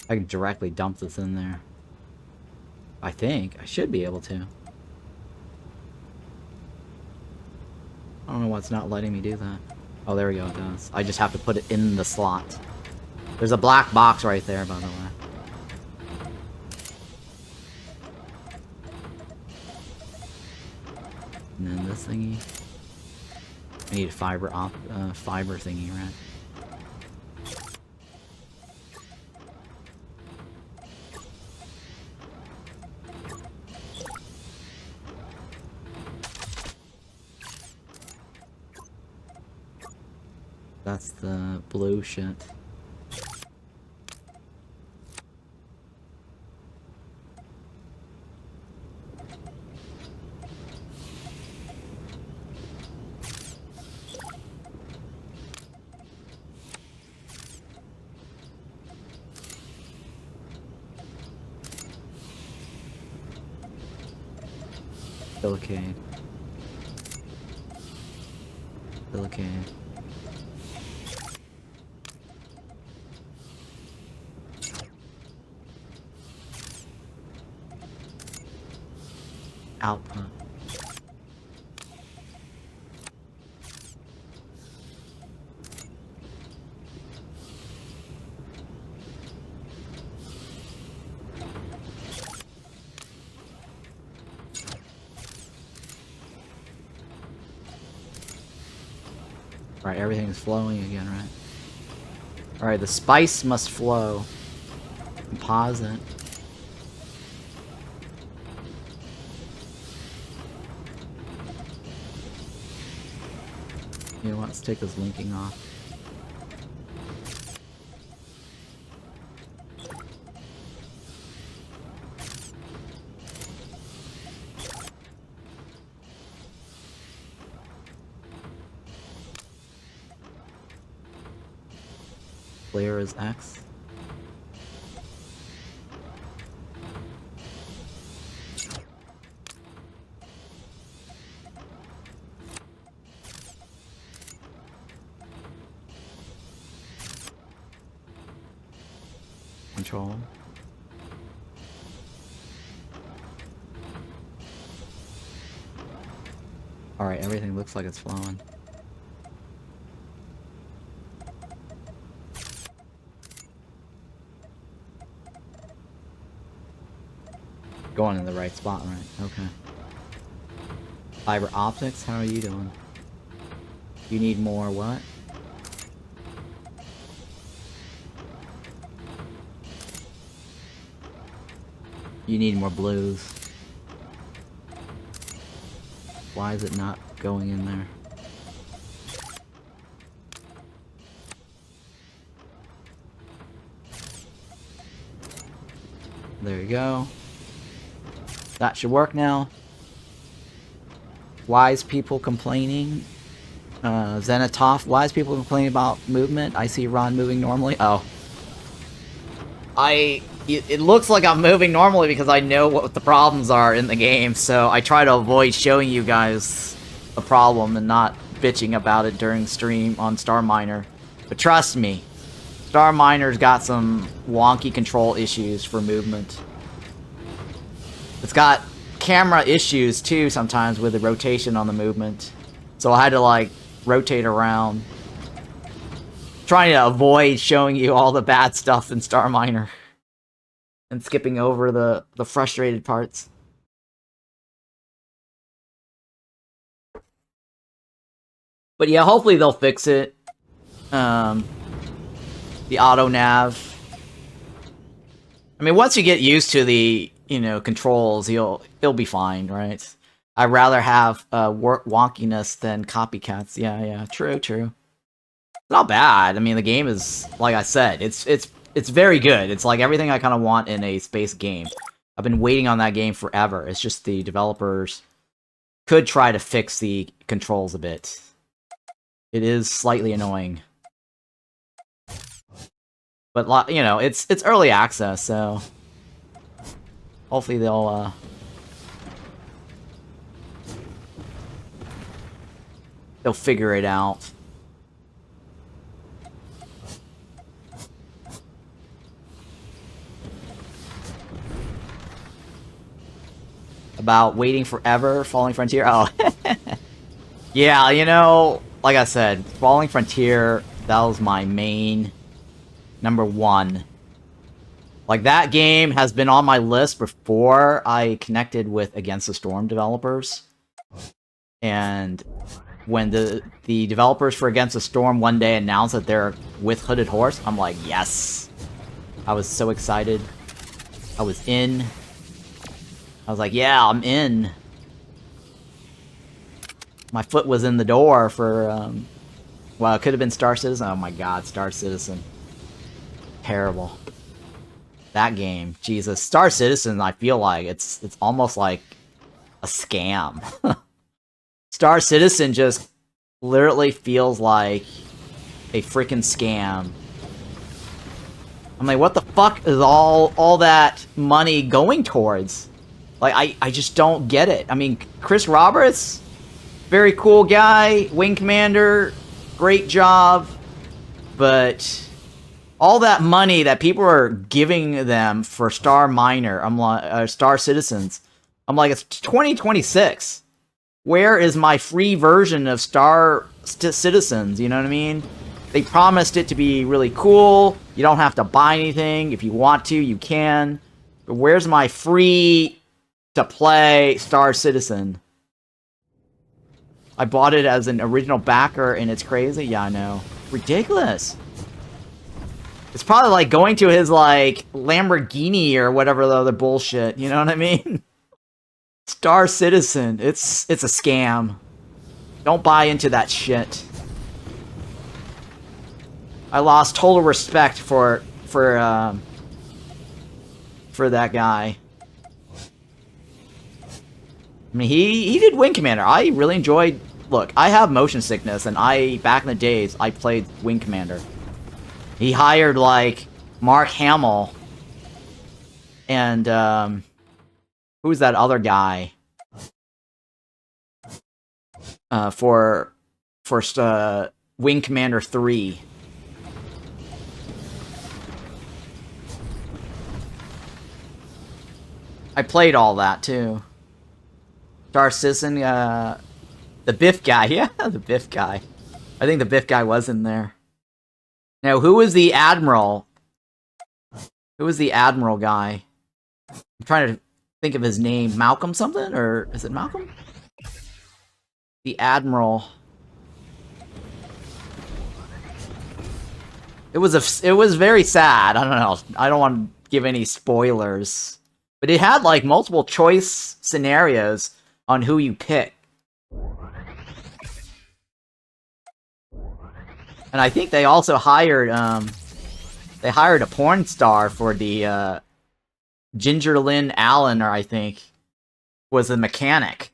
I can directly dump this in there. I think. I should be able to. I don't know why it's not letting me do that. Oh, there we go, it does. I just have to put it in the slot. There's a black box right there, by the way. And then this thingy. I need a fiber thingy, right? That's the blue shit. Silicate. Silicate. Output. Right, everything's flowing again, right? Alright, the spice must flow. Composite. You know what, let's take this linking off. Clear is X. Control. Alright, everything looks like it's flowing. Going in the right spot, right? Okay. Fiber optics, how are you doing? You need more what? You need more blues. Why is it not going in there? There you go. That should work now. Wise people complaining. Zenitov, wise people complaining about movement. I see Ron moving normally. Oh. It looks like I'm moving normally because I know what the problems are in the game, so I try to avoid showing you guys a problem and not bitching about it during stream on Starminer. But trust me, Starminer's got some wonky control issues for movement. It's got camera issues too sometimes with the rotation on the movement. So I had to like rotate around. Trying to avoid showing you all the bad stuff in Starminer. And skipping over the frustrated parts. But yeah, hopefully they'll fix it. The auto nav. I mean, once you get used to the, you know, controls, you'll be fine, right? I'd rather have wonkiness than copycats. Yeah, true. Not bad. I mean, the game is, like I said, it's very good. It's like everything I kind of want in a space game. I've been waiting on that game forever. It's just the developers could try to fix the controls a bit. It is slightly annoying. But, you know, it's early access, so hopefully they'll figure it out. About waiting forever, Falling Frontier. Oh, yeah, you know, like I said, Falling Frontier, that was my main #1. Like, that game has been on my list before I connected with Against the Storm developers. And when the developers for Against the Storm one day announced that they're with Hooded Horse, I'm like, yes! I was so excited. I was in. I was like, yeah, I'm in. My foot was in the door for, well, it could have been Star Citizen. Oh my god, Star Citizen. Terrible. That game, Jesus. Star Citizen, I feel like, it's almost like a scam. Star Citizen just literally feels like a freaking scam. I'm like, what the fuck is all that money going towards? Like, I just don't get it. I mean, Chris Roberts, very cool guy, wing commander, great job, but all that money that people are giving them for Starminer, I'm like, Star Citizens, I'm like, it's 2026. Where is my free version of Star Citizens? You know what I mean? They promised it to be really cool. You don't have to buy anything. If you want to, you can. But where's my free to play Star Citizen? I bought it as an original backer and it's crazy. Yeah, I know. Ridiculous. It's probably like going to his, like, Lamborghini or whatever the other bullshit. You know what I mean? Star Citizen. It's a scam. Don't buy into that shit. I lost total respect for that guy. I mean, he did Wing Commander. I really enjoyed... Look, I have motion sickness, and back in the days, I played Wing Commander. He hired, like, Mark Hamill. And, who's that other guy? For Wing Commander 3. I played all that, too. Star Citizen, the Biff guy. Yeah, the Biff guy. I think the Biff guy was in there. Now, who was the Admiral? Who was the Admiral guy? I'm trying to think of his name. Malcolm something? Or is it Malcolm? The Admiral. It was very sad. I don't know. I don't want to give any spoilers. But it had, like, multiple choice scenarios on who you pick. And I think they also hired, they hired a porn star for the, Ginger Lynn Allen, or I think, was the mechanic.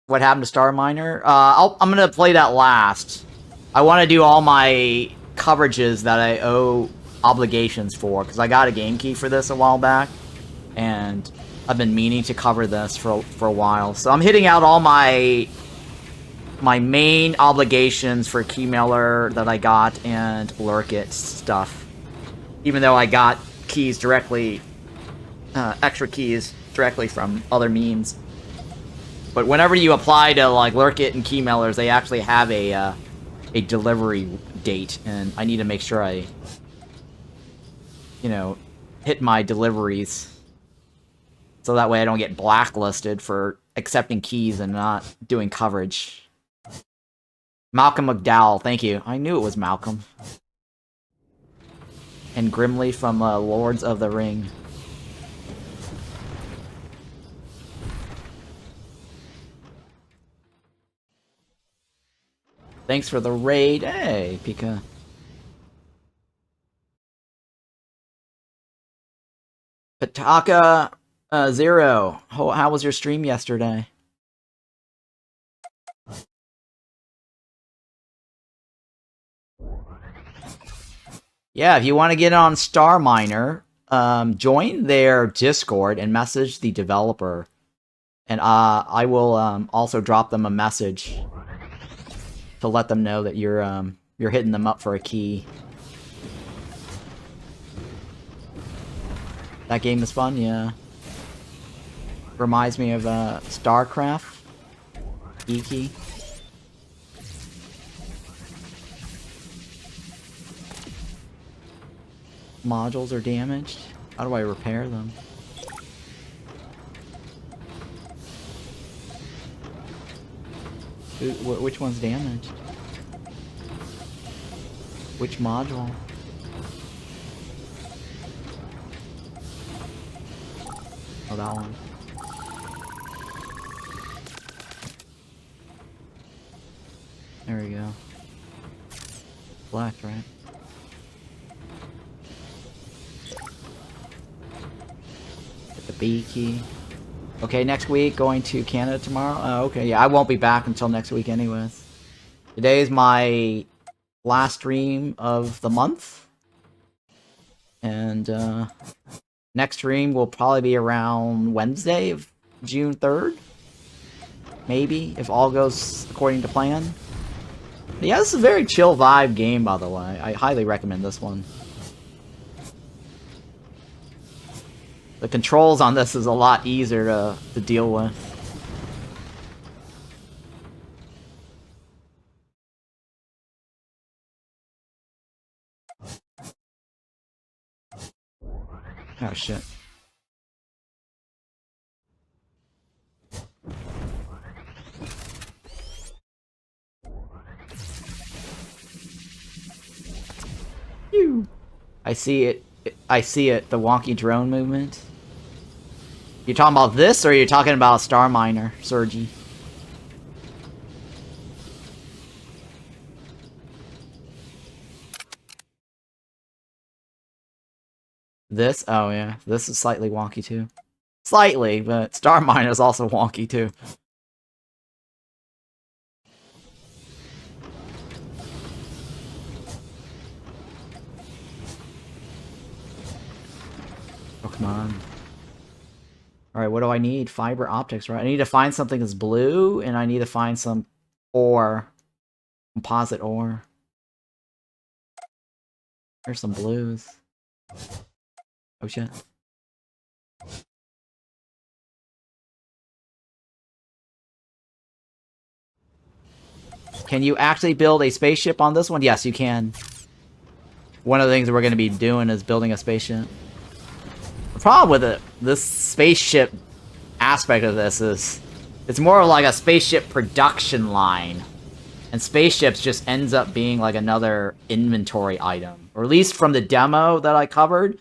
What happened to Starminer? I'm gonna play that last. I want to do all my coverages that I owe obligations for, because I got a game key for this a while back, and I've been meaning to cover this for a while. So I'm hitting out all my main obligations for Keymailer that I got and Lurkit stuff. Even though I got keys directly, extra keys directly from other means. But whenever you apply to, like, Lurkit and Keymailers, they actually have a delivery date, and I need to make sure I, you know, hit my deliveries. So that way I don't get blacklisted for accepting keys and not doing coverage. Malcolm McDowell, thank you. I knew it was Malcolm. And Grimly from Lords of the Ring. Thanks for the raid. Hey, Pika. Pataka Zero. How was your stream yesterday? Yeah, if you want to get on Starminer, join their Discord and message the developer. And I will also drop them a message to let them know that you're hitting them up for a key. That game is fun, yeah. Reminds me of StarCraft. E-key. Modules are damaged. How do I repair them? Which one's damaged? Which module? Oh, that one. There we go. Black, right? Get the B key. Okay, next week, going to Canada tomorrow? Oh, okay, yeah, I won't be back until next week anyways. Today is my last stream of the month. And, Next stream will probably be around Wednesday of June 3rd. Maybe, if all goes according to plan. But yeah, this is a very chill vibe game, by the way. I highly recommend this one. The controls on this is a lot easier to deal with. Oh shit. Phew. I see it. I see it. The wonky drone movement. You talking about this, or are you talking about Starminer, Sergi? This? Oh yeah, this is slightly wonky too. Slightly, but Starminer is also wonky too. Oh, come on. Alright, what do I need? Fiber optics, right? I need to find something that's blue, and I need to find some ore. Composite ore. There's some blues. Oh shit. Can you actually build a spaceship on this one? Yes, you can. One of the things we're going to be doing is building a spaceship. The problem with this spaceship aspect of this is it's more like a spaceship production line. And spaceships just ends up being like another inventory item. Or at least from the demo that I covered,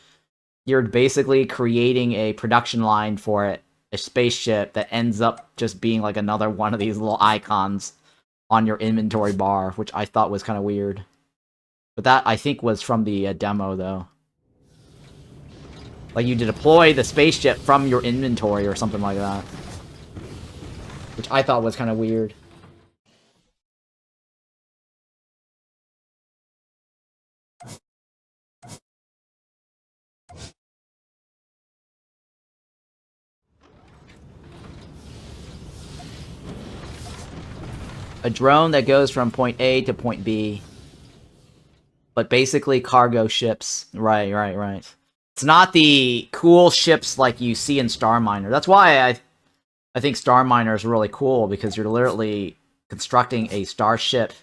you're basically creating a production line for it, a spaceship that ends up just being like another one of these little icons on your inventory bar, which I thought was kind of weird. But that, I think, was from the demo, though. Like, you deploy the spaceship from your inventory or something like that. Which I thought was kind of weird. A drone that goes from point A to point B. But basically cargo ships. Right. It's not the cool ships like you see in Starminer. That's why I think Starminer is really cool, because you're literally constructing a starship.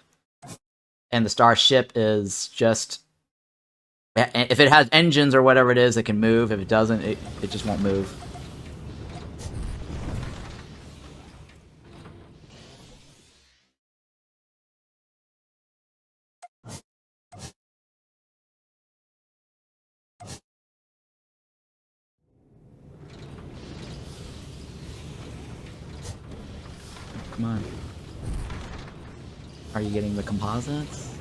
And the starship is just... If it has engines or whatever it is, it can move. If it doesn't, it just won't move. Come on. Are you getting the composites?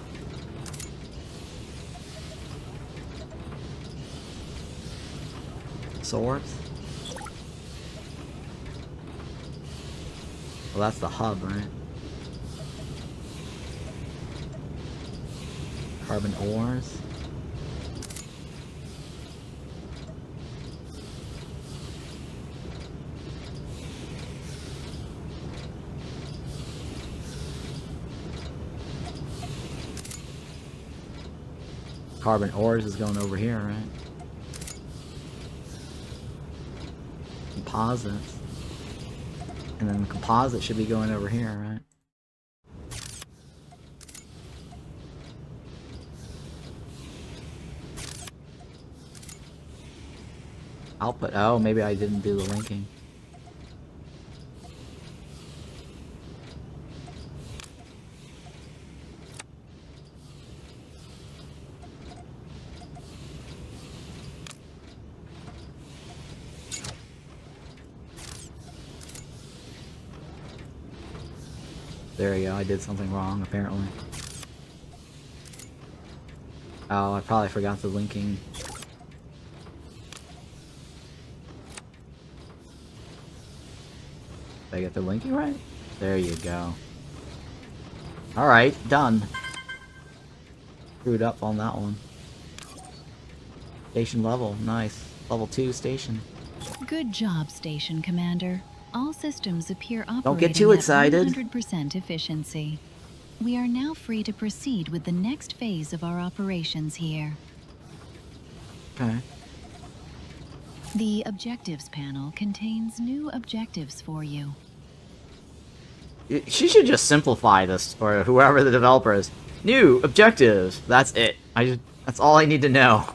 Swords? Well, that's the hub, right? Carbon ores? Carbon ores is going over here, right? Composites. And then the composite should be going over here, right? Output. Oh, maybe I didn't do the linking. There you go, I did something wrong, apparently. Oh, I probably forgot the linking. Did I get the linking right? There you go. Alright, done. Screwed up on that one. Station level, nice. Level 2 station. Good job, Station Commander. All systems appear operating Don't get too excited. at 100% efficiency. We are now free to proceed with the next phase of our operations here. Okay. The Objectives panel contains new objectives for you. She should just simplify this, or whoever the developer is. New objectives. That's it. That's all I need to know.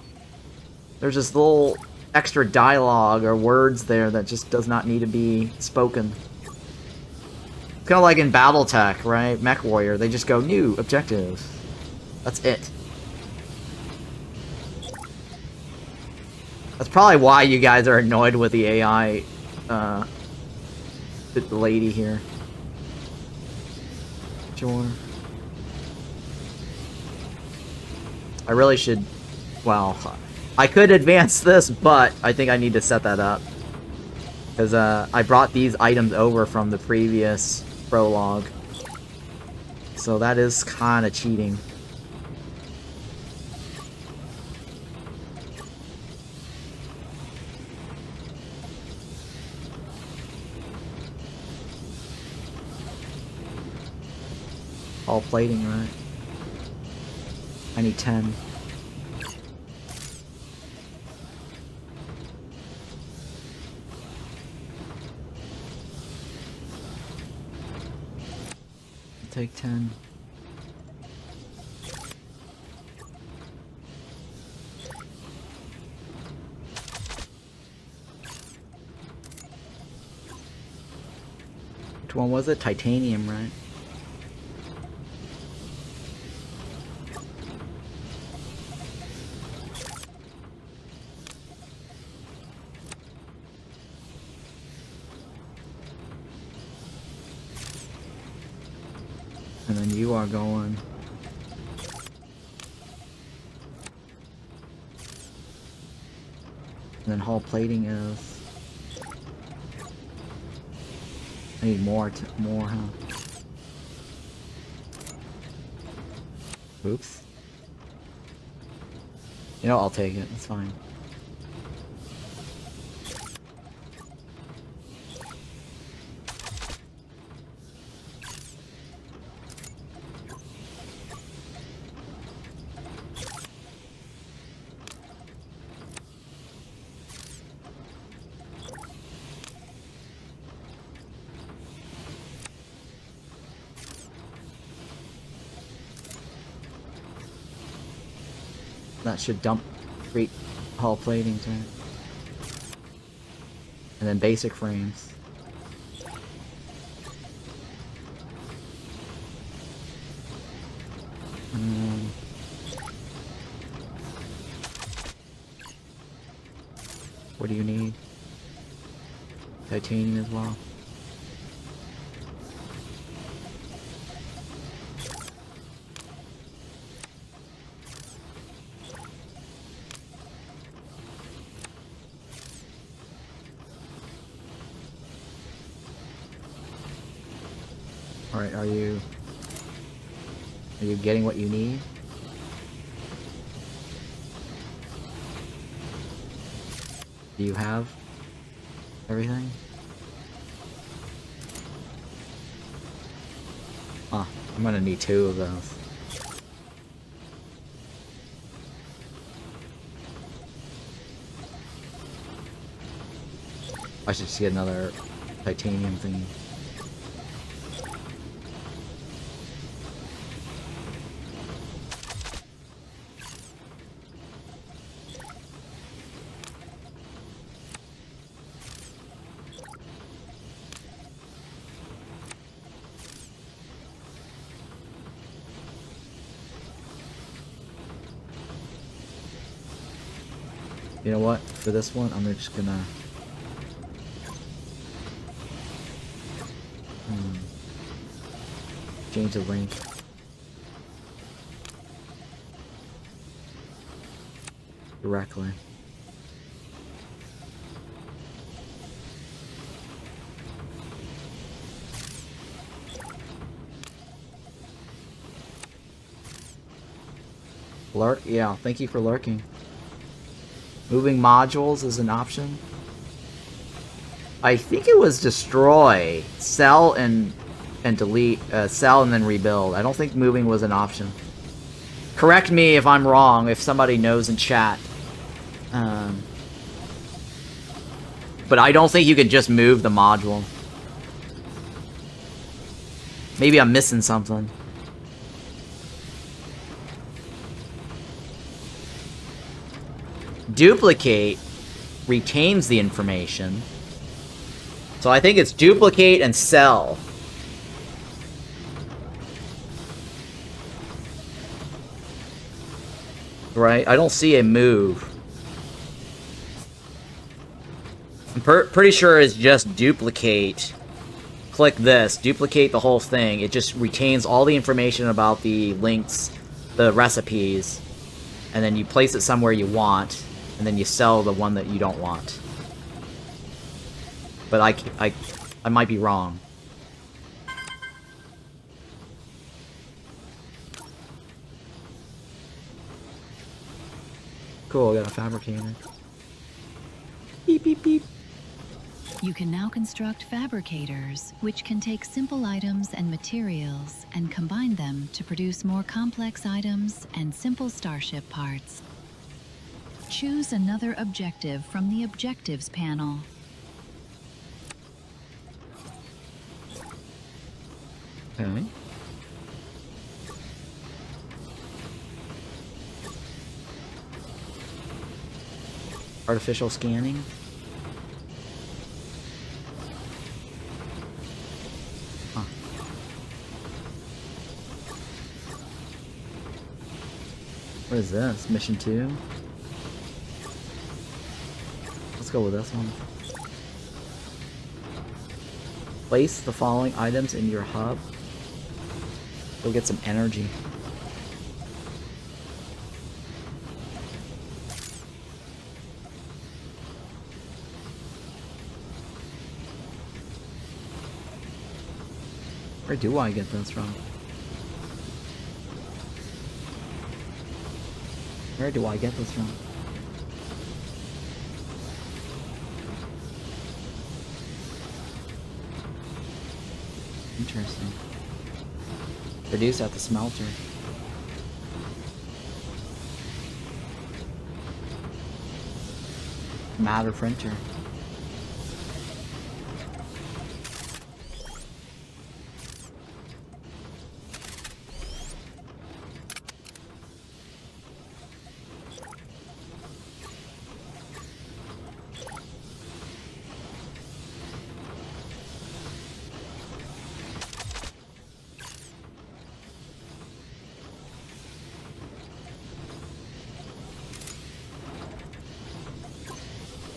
There's this little extra dialogue or words there that just does not need to be spoken. It's kind of like in BattleTech, right? Mech Warrior, they just go, new objectives. That's it. That's probably why you guys are annoyed with the AI, the lady here. Sure. I really should, well, I could advance this, but I think I need to set that up. Because I brought these items over from the previous prologue. So that is kind of cheating. All plating, right? I need 10. Take 10. Which one was it? Titanium, right? And then you are going. And then hull plating is. I need more, huh? Oops. You know, I'll take it. It's fine. That should dump 3 hull platings, right? And then basic frames. What do you need? Titanium as well. Alright, are you getting what you need? Do you have everything? Huh, I'm gonna need 2 of those. I should just get another titanium thingy. You know what? For this one, I'm just gonna... change the link. Directly. Lurk? Yeah, thank you for lurking. Moving modules is an option. I think it was destroy, sell, and delete, sell and then rebuild. I don't think moving was an option. Correct me if I'm wrong, if somebody knows in chat. But I don't think you could just move the module. Maybe I'm missing something. Duplicate retains the information. So I think it's duplicate and sell. Right? I don't see a move. I'm pretty sure it's just duplicate. Click this, duplicate the whole thing. It just retains all the information about the links, the recipes, and then you place it somewhere you want, and then you sell the one that you don't want. But I might be wrong. Cool, I got a fabricator. Beep, beep, beep. You can now construct fabricators, which can take simple items and materials and combine them to produce more complex items and simple starship parts. Choose another objective from the Objectives panel. Okay. Artificial scanning. Huh. What is this? Mission 2? Let's go with this one. Place the following items in your hub. Go get some energy. Where do I get this from? Where do I get this from? Interesting. Produce at the smelter. Matter printer.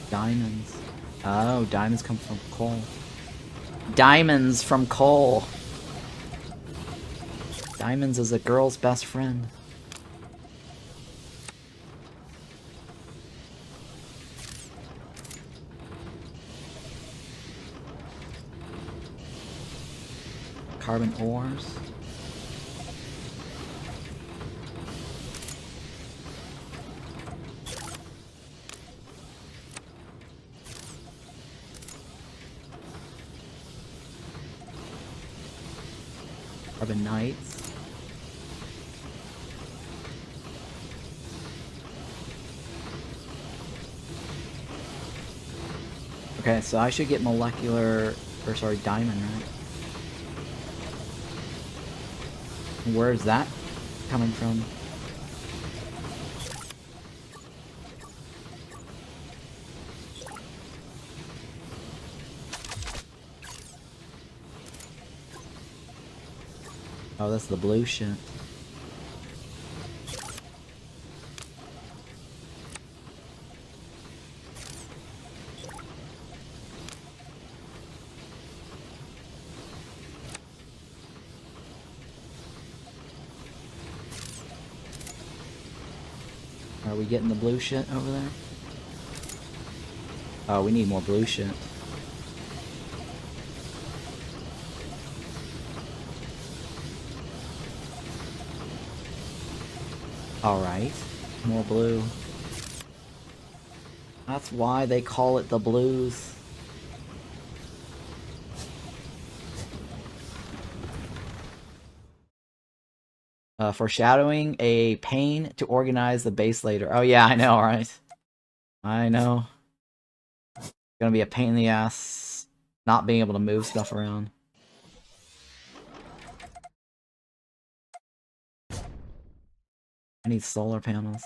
Diamonds. Oh, diamonds come from coal. Diamonds from coal. Diamonds is a girl's best friend. Carbon ores. Carbonites. Okay, so I should get molecular, or sorry, diamond, right? Where's that coming from? Oh, that's the blue shit. Are we getting the blue shit over there? Oh, we need more blue shit. Alright, more blue. That's why they call it the blues. Foreshadowing a pain to organize the base later. Oh yeah, I know, right? I know. It's gonna be a pain in the ass not being able to move stuff around. I need solar panels.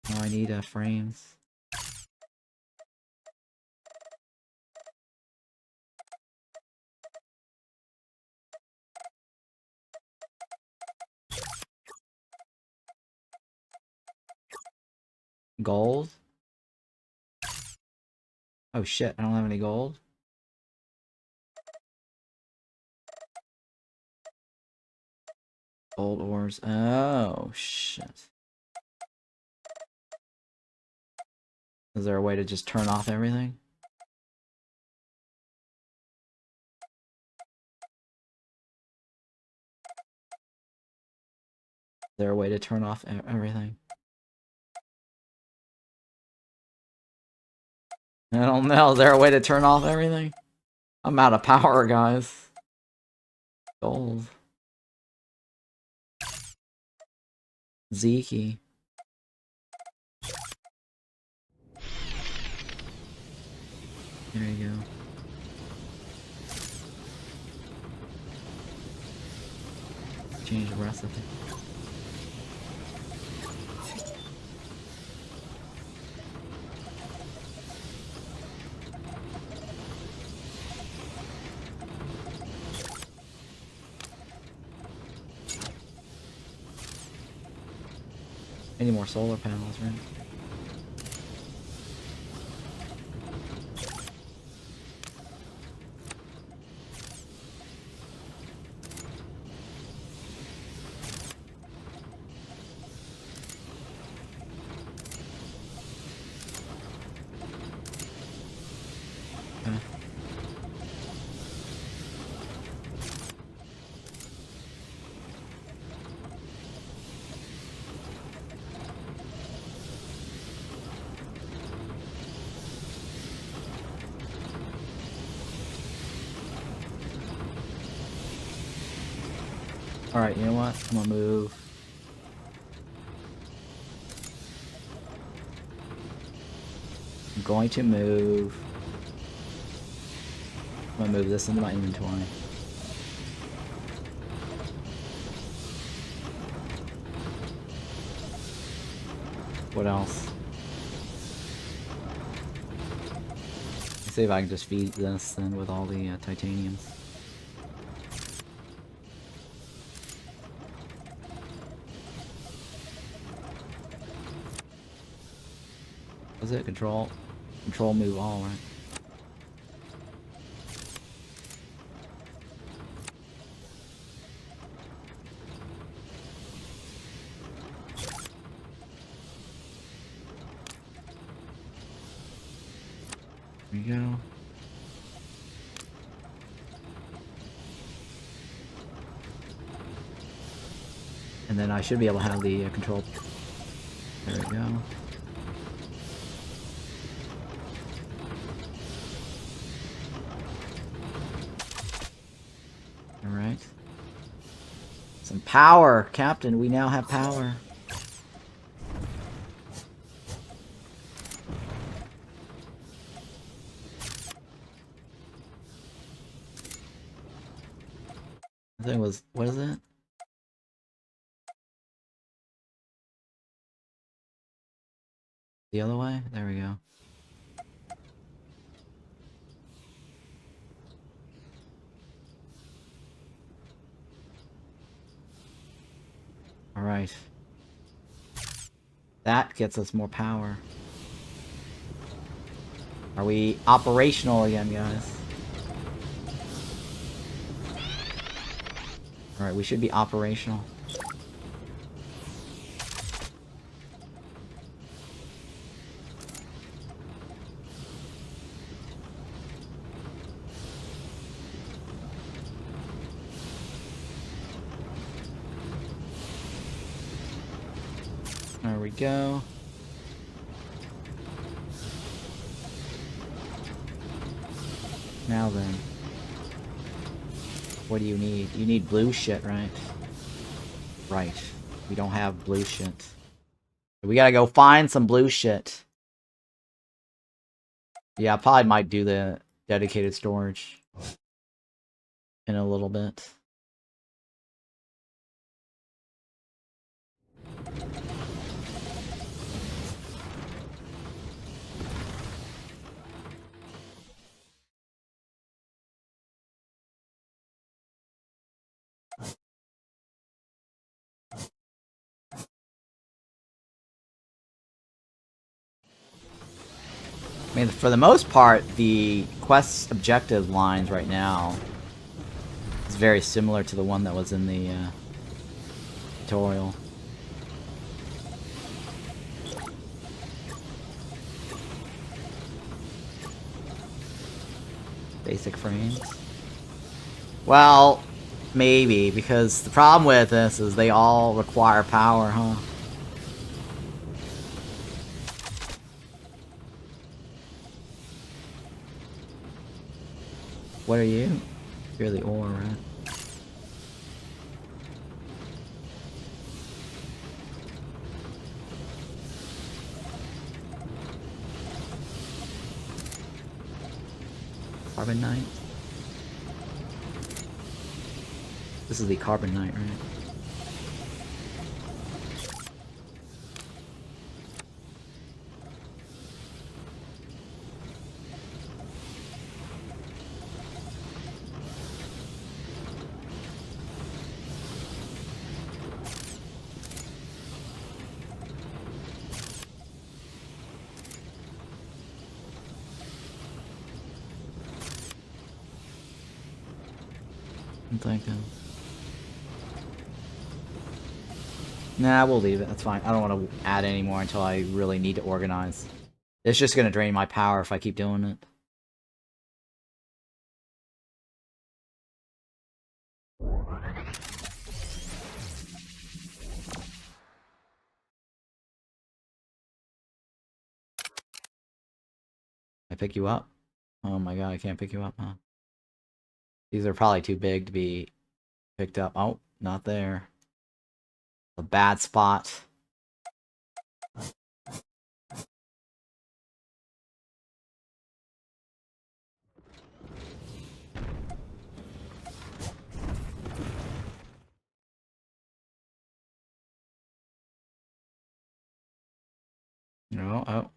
Oh, I need frames. Gold? Oh shit, I don't have any gold. Gold ores. Oh shit. Is there a way to just turn off everything? Is there a way to turn off everything? I don't know. Is there a way to turn off everything? I'm out of power, guys. Gold. Z key. There you go. Change the recipe. Any more solar panels, right? Okay. Alright, you know what? I'm gonna move. I'm going to move. I'm gonna move this into my inventory. What else? Let's see if I can just feed this then with all the titaniums. Was it control? Control move all, right? There we go. And then I should be able to have the control. There we go. Alright. Some power! Captain, we now have power. I think it was, what is it? The other way? There we go. Alright. That gets us more power. Are we operational again, guys? Alright, we should be operational. There we go. Now then. What do you need? You need blue shit, right? Right. We don't have blue shit. We gotta go find some blue shit. Yeah, I probably might do the dedicated storage in a little bit. I mean, for the most part, the quest objective lines right now is very similar to the one that was in the tutorial. Basic frames. Well, maybe, because the problem with this is they all require power, huh? What are you? You're the ore, right? Carbonite? This is the carbonite, right? I'm thinking. Nah, we'll leave it. That's fine. I don't want to add any more until I really need to organize. It's just gonna drain my power if I keep doing it. I pick you up? Oh my god, I can't pick you up, huh? These are probably too big to be picked up. Oh, not there. A bad spot. No, oh.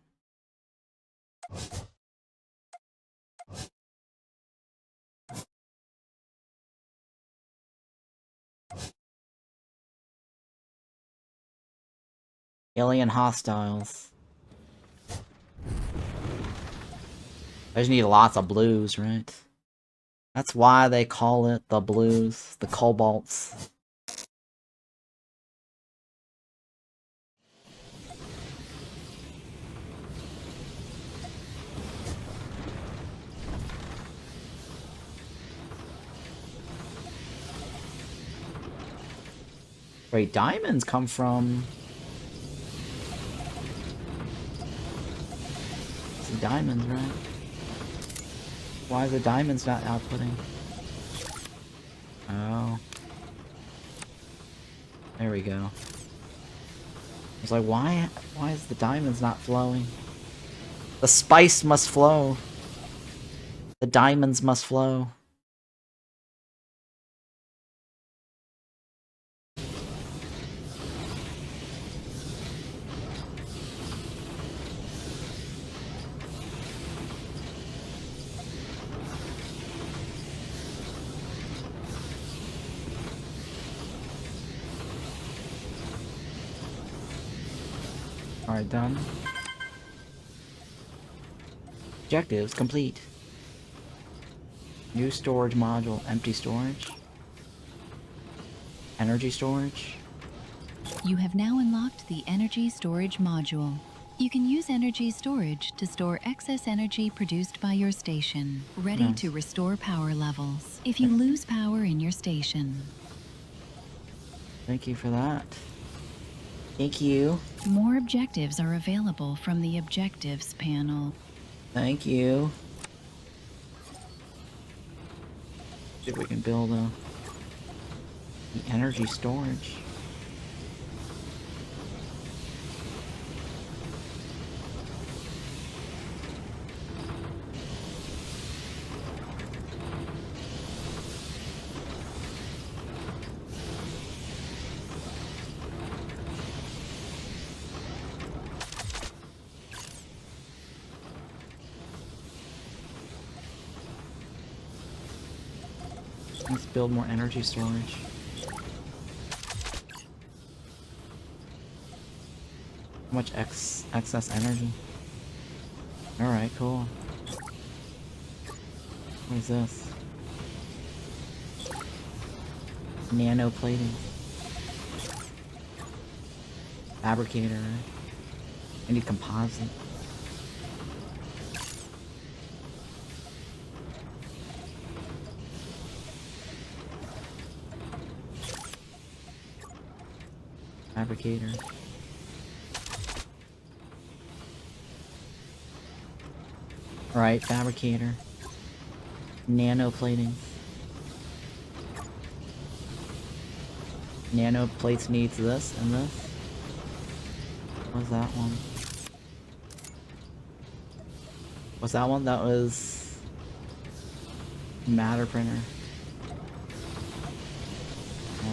Alien hostiles. I just need lots of blues, right? That's why they call it the blues, the cobalts. Wait, diamonds come from... It's the diamonds, right? Why are the diamonds not outputting? Oh. There we go. It's like, why is the diamonds not flowing? The spice must flow. The diamonds must flow. Alright, done. Objectives complete. New storage module, empty storage. Energy storage. You have now unlocked the energy storage module. You can use energy storage to store excess energy produced by your station, ready to restore power levels if you lose power in your station. Thank you for that. Thank you. More objectives are available from the Objectives panel. Thank you. See if we can build the energy storage. Let's build more energy storage. How much excess energy? Alright, cool. What is this? Nano plating. Fabricator, right? I need composite. Fabricator. Alright, fabricator. Nano plating. Nano plates needs this and this. What's that one? What's that one? That was matter printer.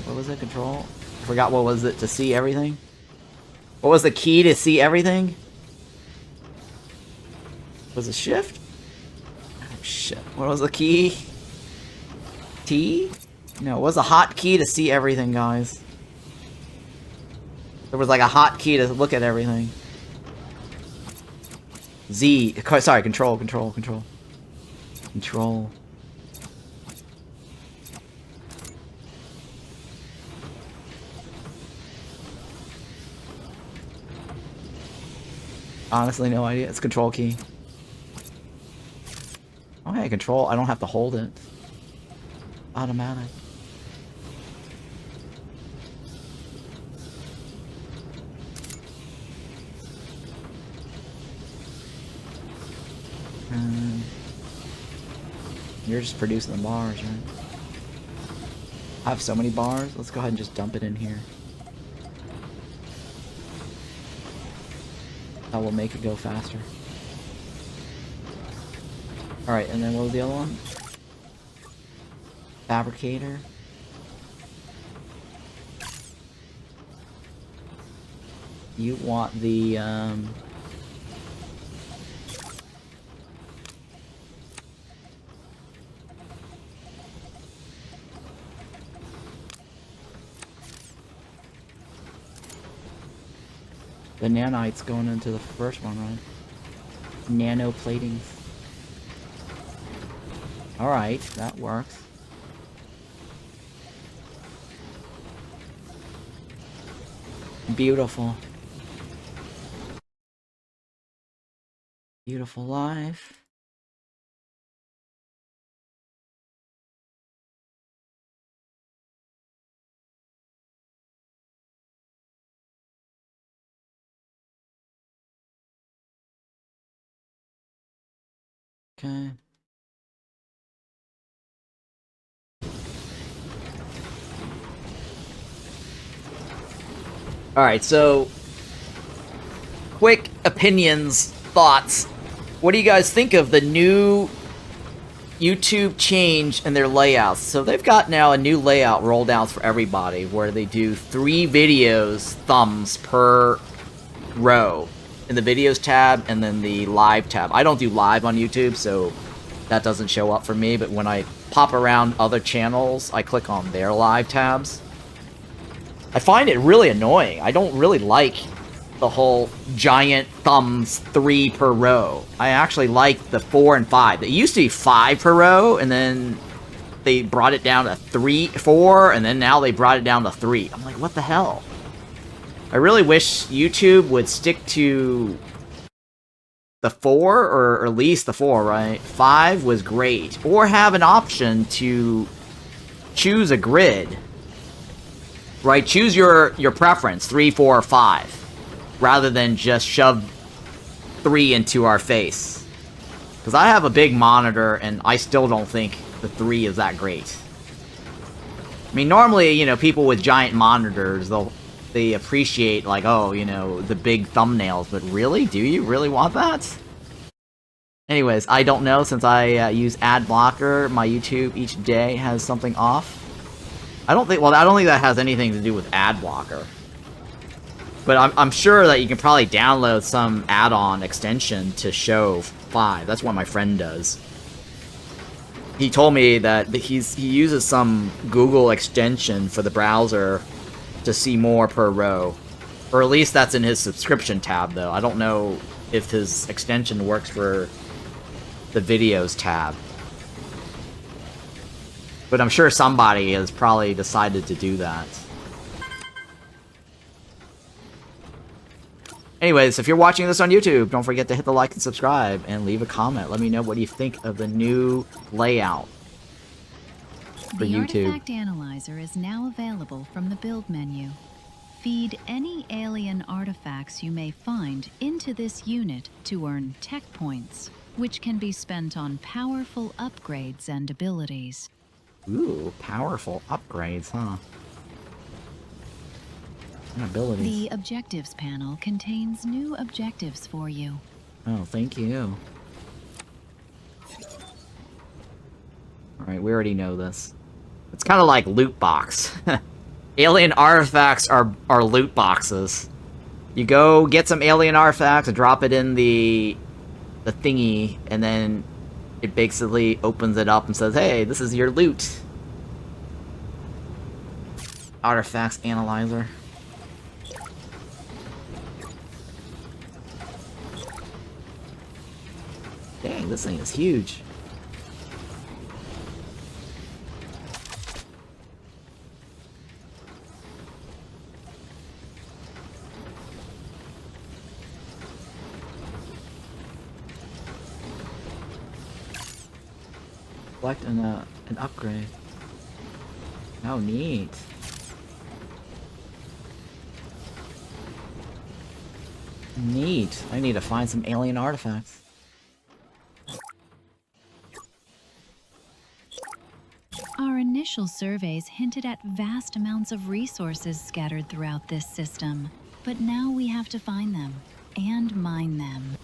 What was it? Control? I forgot what was it to see everything? What was the key to see everything? Was it shift? Oh shit. What was the key? T? No, it was a hotkey to see everything, guys. There was like a hotkey to look at everything. Z. Sorry, control. Control. Honestly, no idea. It's control key. Oh, hey, control. I don't have to hold it. Automatic. You're just producing the bars, right? I have so many bars. Let's go ahead and just dump it in here. That will make it go faster. Alright, and then what was the other one? Fabricator. You want the, the nanites going into the first one, right? Nano plating. Alright, that works. Beautiful. Beautiful life. Okay. Alright, so quick opinions, thoughts. What do you guys think of the new YouTube change in their layouts? So they've got now a new layout rolled out for everybody where they do 3 videos, thumbs per row in the videos tab and then the live tab. I don't do live on YouTube, so that doesn't show up for me, but when I pop around other channels, I click on their live tabs. I find it really annoying. I don't really like the whole giant thumbs 3 per row. I actually like the 4 and 5. It used to be 5 per row, and then they brought it down to 4, and then now they brought it down to 3. I'm like, what the hell? I really wish YouTube would stick to the 4, or at least the 4, right? 5 was great. Or have an option to choose a grid. Right? Choose your preference, 3, 4, or 5, rather than just shove 3 into our face. Because I have a big monitor, and I still don't think the 3 is that great. I mean, normally, you know, people with giant monitors, they appreciate, like, oh, you know, the big thumbnails, but really? Do you really want that? Anyways, I don't know, since I use ad blocker, my YouTube each day has something off. I don't think that has anything to do with ad blocker. But I'm sure that you can probably download some add-on extension to show 5. That's what my friend does. He told me that he uses some Google extension for the browser to see more per row. Or at least that's in his subscription tab, though. I don't know if his extension works for the videos tab. But I'm sure somebody has probably decided to do that. Anyways, if you're watching this on YouTube, don't forget to hit the like and subscribe and leave a comment. Let me know what you think of the new layout for YouTube. The Artifact Analyzer is now available from the build menu. Feed any alien artifacts you may find into this unit to earn tech points, which can be spent on powerful upgrades and abilities. Ooh, powerful upgrades, huh? Abilities. The Objectives panel contains new objectives for you. Oh, thank you. Alright, we already know this. It's kind of like loot box. Alien artifacts are loot boxes. You go get some alien artifacts and drop it in the thingy, and then it basically opens it up and says, hey, this is your loot. Artifacts Analyzer. Dang, this thing is huge. Select an upgrade. Oh, neat. Neat. I need to find some alien artifacts. Our initial surveys hinted at vast amounts of resources scattered throughout this system, but now we have to find them and mine them.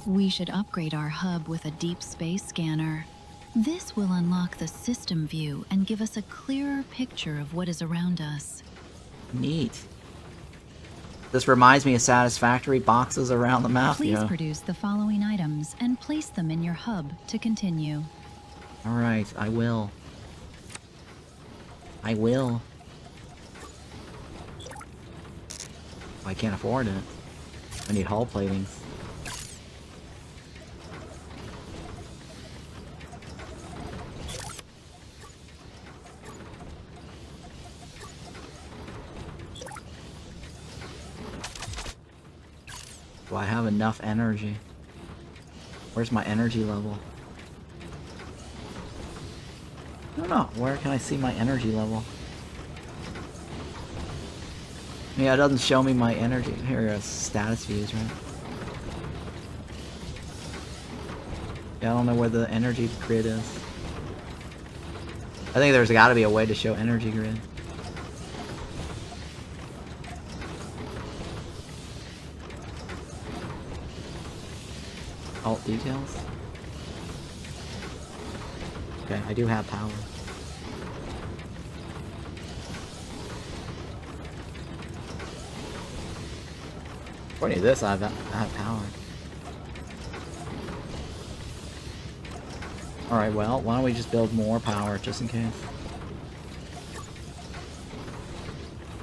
We should upgrade our hub with a deep space scanner. This will unlock the system view and give us a clearer picture of what is around us. Neat. This reminds me of Satisfactory boxes around the map. Please produce the following items and place them in your hub to continue. Alright, I will. I will. I can't afford it. I need hull platings. Do I have enough energy? Where's my energy level? I don't know. Where can I see my energy level? Yeah, it doesn't show me my energy. Here are status views, right? Yeah, I don't know where the energy grid is. I think there's got to be a way to show energy grid. Alt details? Okay, I do have power. According to this, I have power. Alright, well, why don't we just build more power, just in case.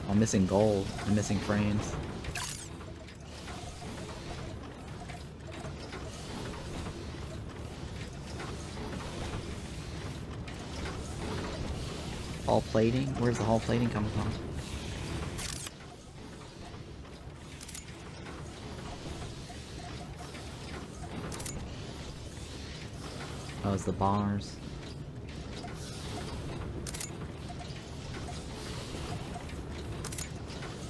I'm missing gold. I'm missing frames. Hull plating? Where's the hull plating coming from? Oh, it's the bars.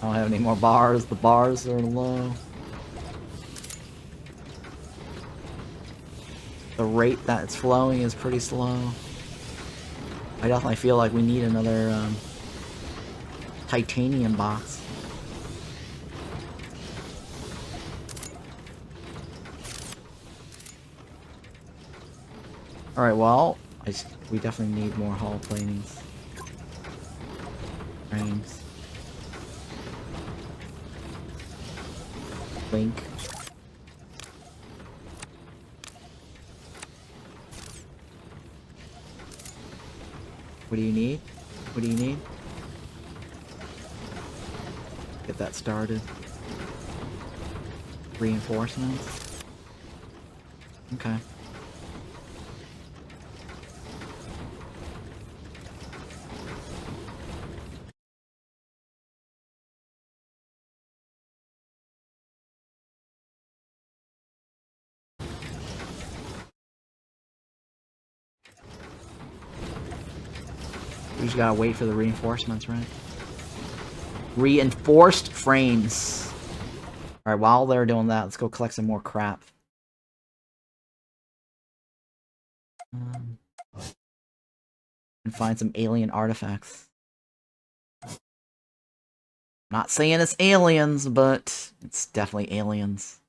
I don't have any more bars. The bars are low. The rate that it's flowing is pretty slow. I definitely feel like we need another titanium box. Alright, well, we definitely need more hull planings. Frames. Link. What do you need? What do you need? Get that started. Reinforcements. Okay. We just gotta wait for the reinforcements, right? Reinforced frames. Alright, while they're doing that, let's go collect some more crap. And find some alien artifacts. Not saying it's aliens, but it's definitely aliens.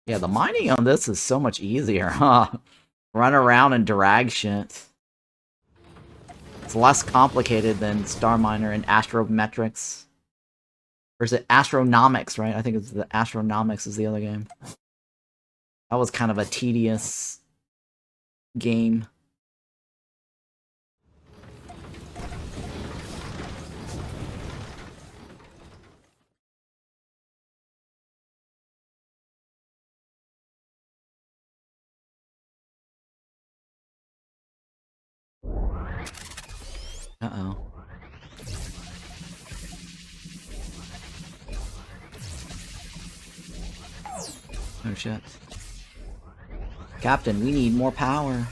Yeah, the mining on this is so much easier, huh? Run around and drag shit. It's less complicated than Starminer and Astrometrics. Or is it Astronomics, right? I think it's the Astronomics is the other game. That was kind of a tedious game. Uh-oh. Oh shit. Captain, we need more power.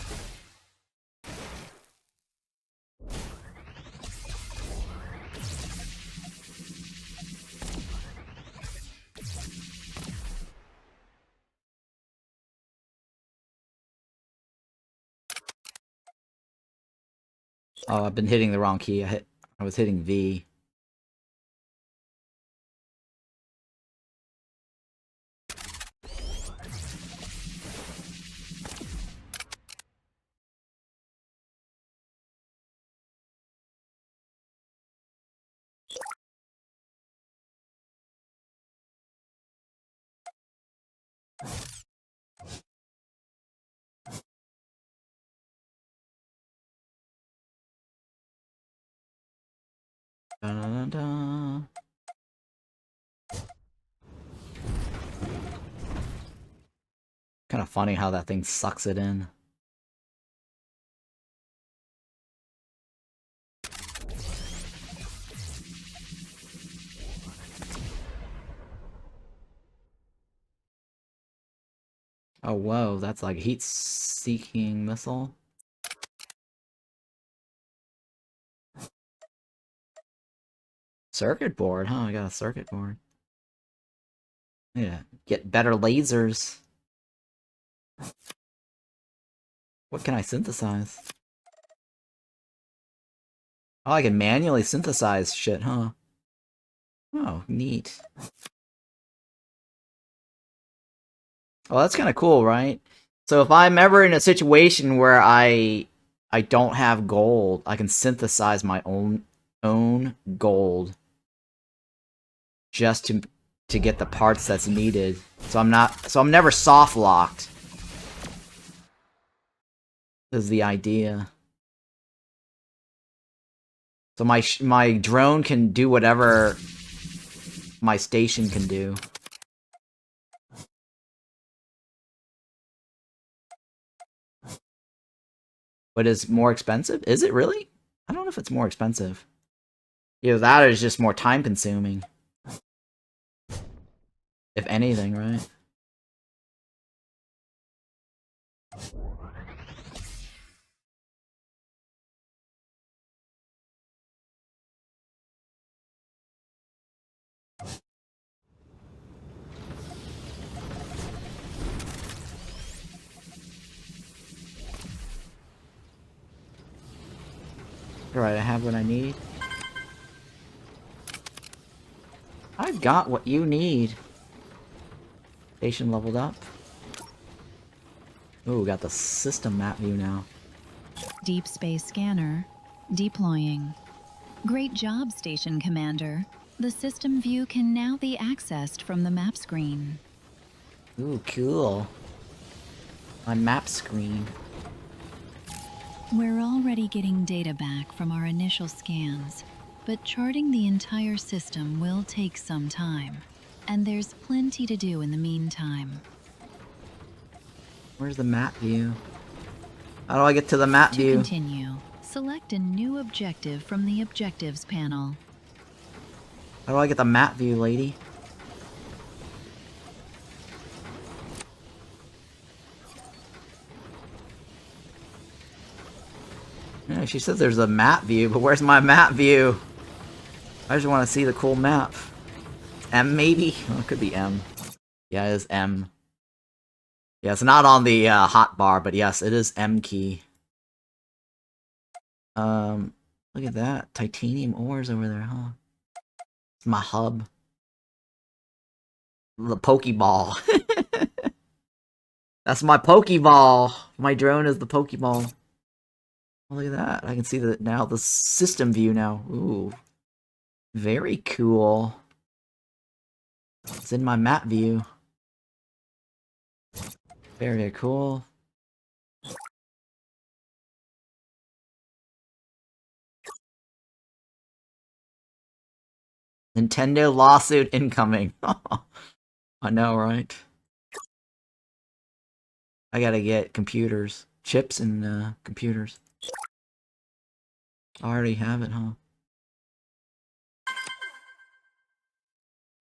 Oh, I've been hitting the wrong key. I was hitting V. Dun, dun, dun. Kind of funny how that thing sucks it in. Oh, whoa, that's like a heat-seeking missile. Circuit board, huh? I got a circuit board. Yeah, get better lasers. What can I synthesize? Oh, I can manually synthesize shit, huh? Oh, neat. Oh, that's kind of cool, right? So if I'm ever in a situation where I don't have gold, I can synthesize my own gold just to get the parts that's needed. So I'm never soft locked. Is the idea. So my drone can do whatever my station can do. But is more expensive? Is it really? I don't know if it's more expensive. Either that or it's just more time consuming. If anything, right? Alright, I have what I need. I've got what you need. Station leveled up. Ooh, got the system map view now. Deep space scanner deploying. Great job, Station Commander. The system view can now be accessed from the map screen. Ooh, cool. My map screen. We're already getting data back from our initial scans, but charting the entire system will take some time. And there's plenty to do in the meantime. Where's the map view? How do I get to the map view? To continue, select a new objective from the Objectives panel. How do I get the map view, lady? Yeah, she says there's a map view, but where's my map view? I just want to see the cool map. M, maybe? Oh, it could be M. Yeah, it is M. Yeah, it's not on the hotbar, but yes, it is M key. Look at that. Titanium ores over there, huh? It's my hub. The Pokeball. That's my Pokeball. My drone is the Pokeball. Oh, look at that. I can see the now the system view now. Ooh. Very cool. It's in my map view. Very, very cool. Nintendo lawsuit incoming. I know, right? I gotta get computers. Chips and computers. I already have it, huh?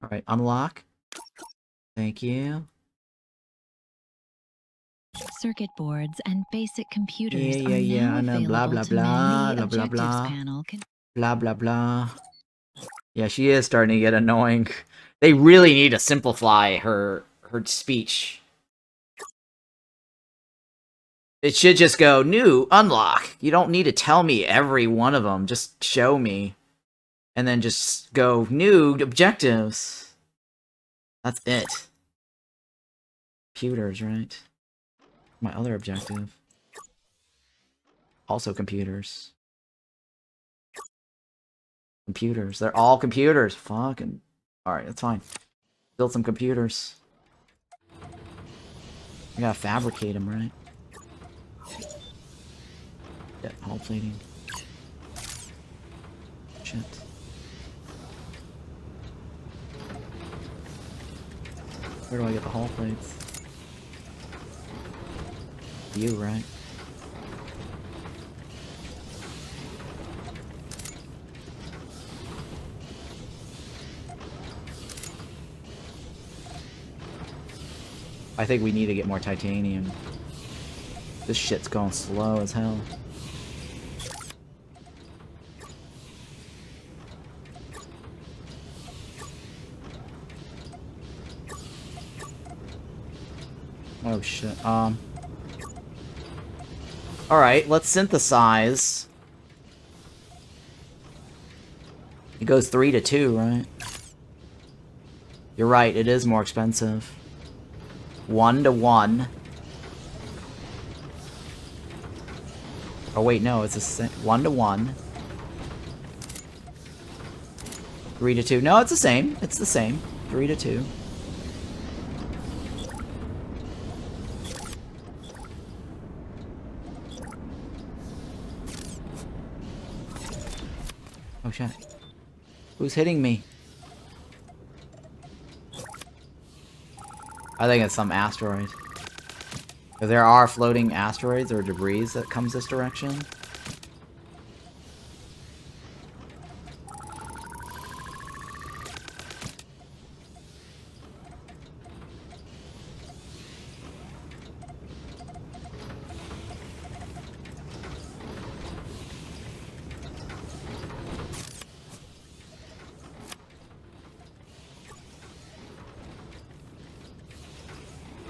Alright, unlock. Thank you. Circuit boards and basic computers Yeah, are now I know. available Blah, blah, to man blah. the Blah, blah, Objectives blah. panel. Blah, blah, blah. Yeah, she is starting to get annoying. They really need to simplify her speech. It should just go, new, unlock. You don't need to tell me every one of them. Just show me. And then just go, new objectives. That's it. Computers, right? My other objective. Also computers. Computers. They're all computers. Fucking. Alright, that's fine. Build some computers. I gotta fabricate them, right? Yeah, hull plating. Shit. Where do I get the hull plates? You, right? I think we need to get more titanium. This shit's going slow as hell. Oh shit. Alright, let's synthesize. It goes 3 to 2, right? You're right, it is more expensive. 1 to 1. Oh wait, no, it's a 1 to 1. 3 to 2. No, it's the same. It's the same. 3 to 2. Oh shit. Who's hitting me? I think it's some asteroid. If there are floating asteroids or debris that comes this direction.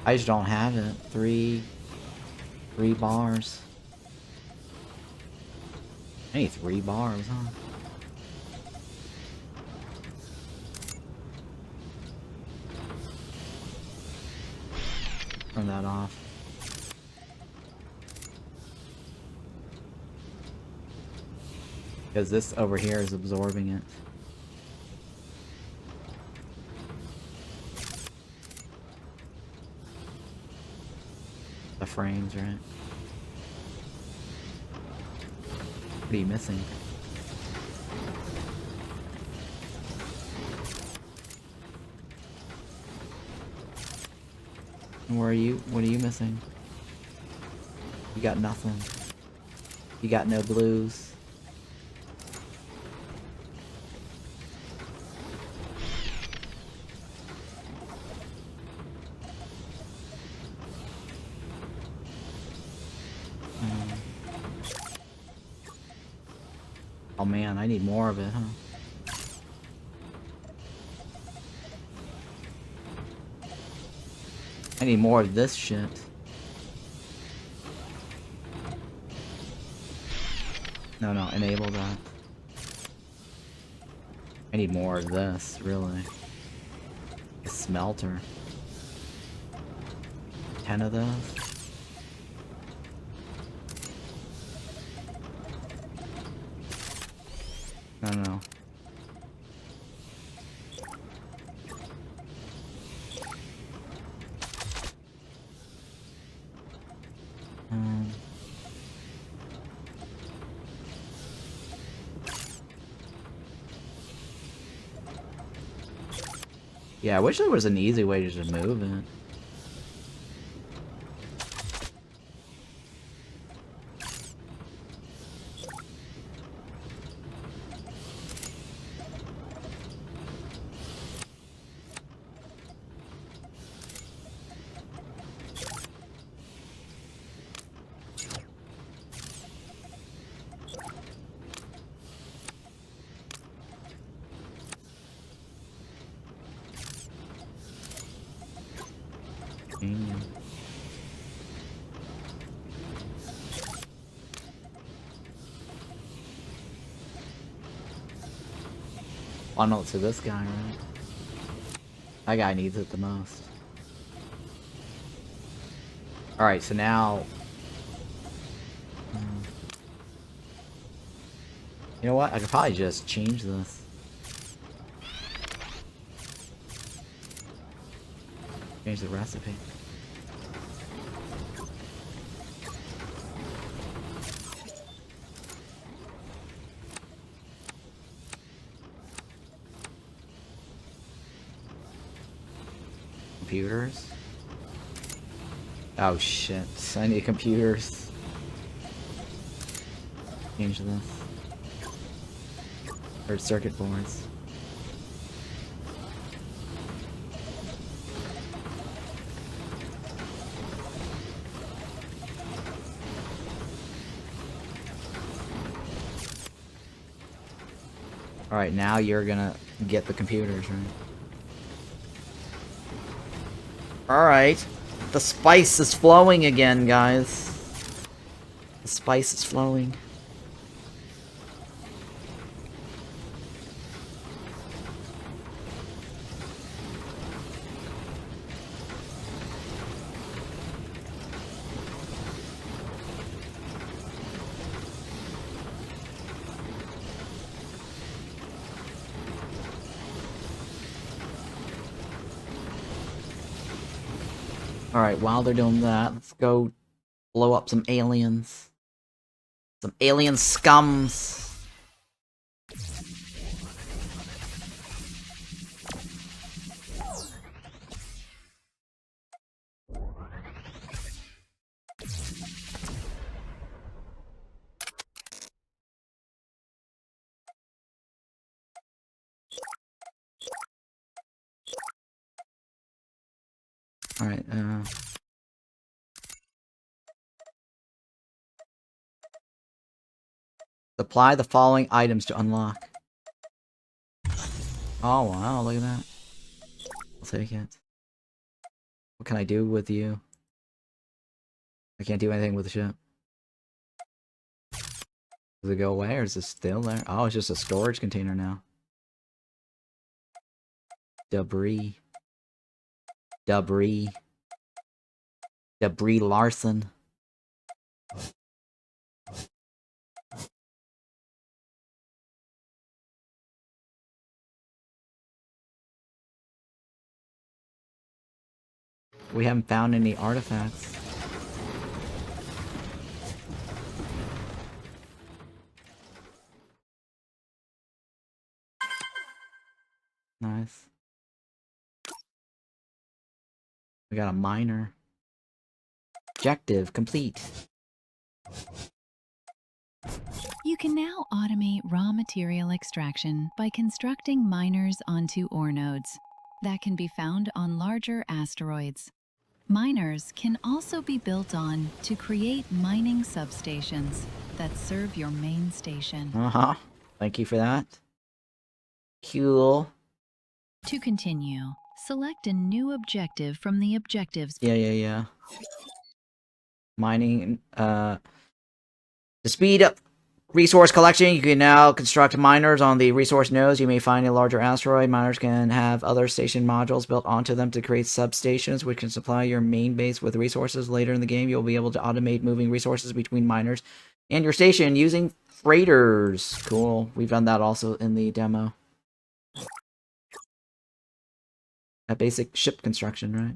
I just don't have it. Three bars. I need 3 bars, huh? Turn that off. Because this over here is absorbing it. The frames, right? What are you missing? Where are you? What are you missing? You got nothing. You got no blues. Oh man, I need more of it, huh? I need more of this shit. No, enable that. I need more of this, really. The smelter. 10 of those? No. Yeah, I wish there was an easy way to just move it. Funnel it to this guy, right? That guy needs it the most. Alright, so now... You know what? I could probably just change this. Change the recipe. Computers? Oh shit, I need computers. Change this. Or circuit boards. Alright, now you're gonna get the computers, right? Alright. The spice is flowing again, guys. The spice is flowing. Alright, while they're doing that, let's go blow up some aliens. Some alien scums. Alright, supply the following items to unlock. Oh wow, look at that. I'll take it. What can I do with you? I can't do anything with the ship. Does it go away or is it still there? Oh, it's just a storage container now. Debris. Debris. Debris Larson. We haven't found any artifacts. Nice. We got a miner. Objective complete. You can now automate raw material extraction by constructing miners onto ore nodes that can be found on larger asteroids. Miners can also be built on to create mining substations that serve your main station. Uh-huh. Thank you for that. Cool. To continue, select a new objective from the objectives. Yeah. Mining, to speed up resource collection, you can now construct miners on the resource nodes. You may find a larger asteroid. Miners can have other station modules built onto them to create substations, which can supply your main base with resources. Later in the game, you'll be able to automate moving resources between miners and your station using freighters. Cool. We've done that also in the demo. That basic ship construction, right?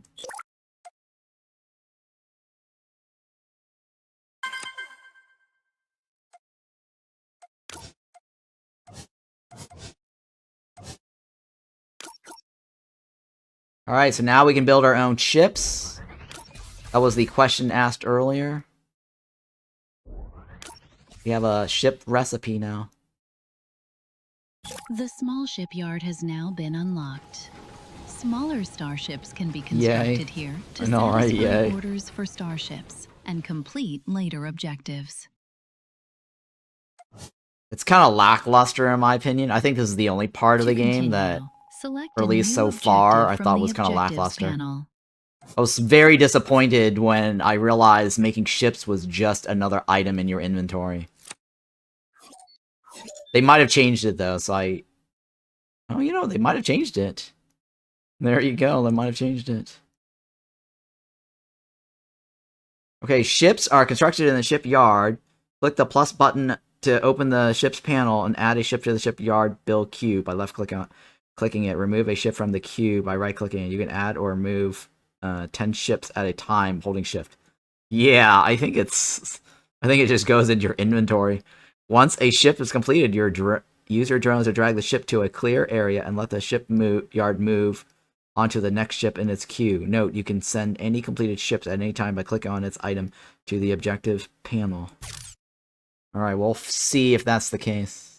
Alright, so now we can build our own ships. That was the question asked earlier. We have a ship recipe now. The small shipyard has now been unlocked. Smaller starships can be constructed here to satisfy orders for starships and complete later objectives. It's kind of lackluster in my opinion. I think this is the only part of the game that released so far I thought was kind of lackluster. I was very disappointed when I realized making ships was just another item in your inventory. They might have changed it though, so oh, you know, they might have changed it. There you go, they might have changed it. Okay, ships are constructed in the shipyard. Click the plus button to open the ship's panel and add a ship to the shipyard build queue by clicking it. Remove a ship from the queue by right-clicking it. You can add or move 10 ships at a time holding shift. Yeah, I think it just goes into your inventory. Once a ship is completed, use your drones to drag the ship to a clear area and let the shipyard move onto the next ship in its queue. Note, you can send any completed ships at any time by clicking on its item to the objective panel. Alright, we'll see if that's the case.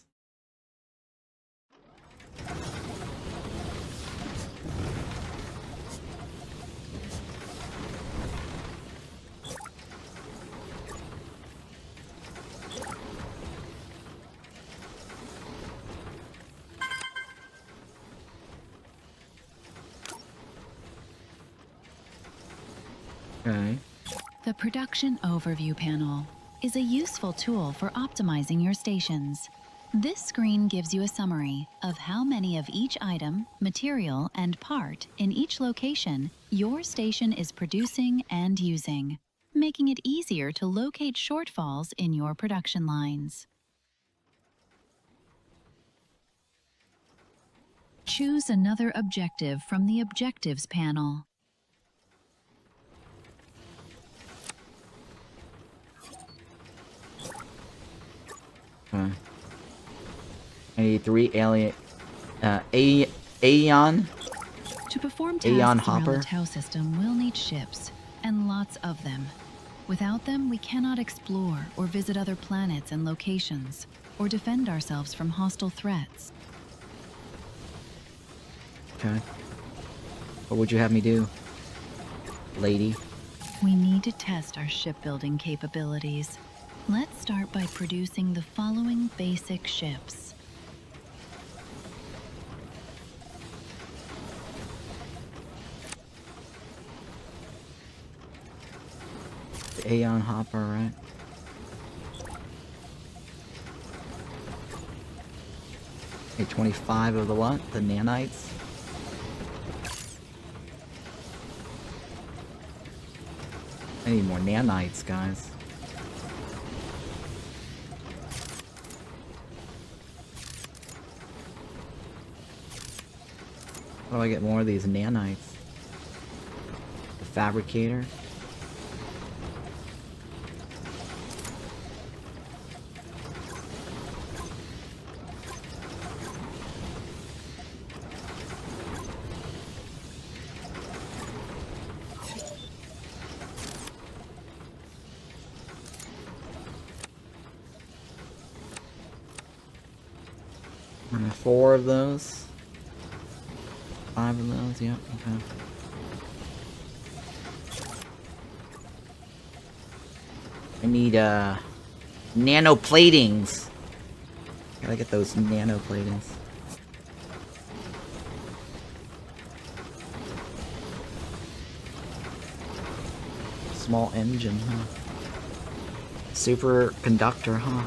Okay. The Production Overview panel is a useful tool for optimizing your stations. This screen gives you a summary of how many of each item, material, and part in each location your station is producing and using, making it easier to locate shortfalls in your production lines. Choose another objective from the Objectives panel. Okay. I need 3 alien... Aeon? To perform Aeon tasks around Hopper? the Tau system, we'll need ships, and lots of them. Without them, we cannot explore or visit other planets and locations, or defend ourselves from hostile threats. Okay. What would you have me do, lady? We need to test our shipbuilding capabilities. Let's start by producing the following basic ships. The Aeon Hopper, right? Okay, 25 of the what? The nanites? I need more nanites, guys. How do I get more of these nanites? The fabricator? And 4 of those. 5 of those, yep, okay. I need, nano platings. Gotta get those nano platings. Small engine, huh? Superconductor, huh?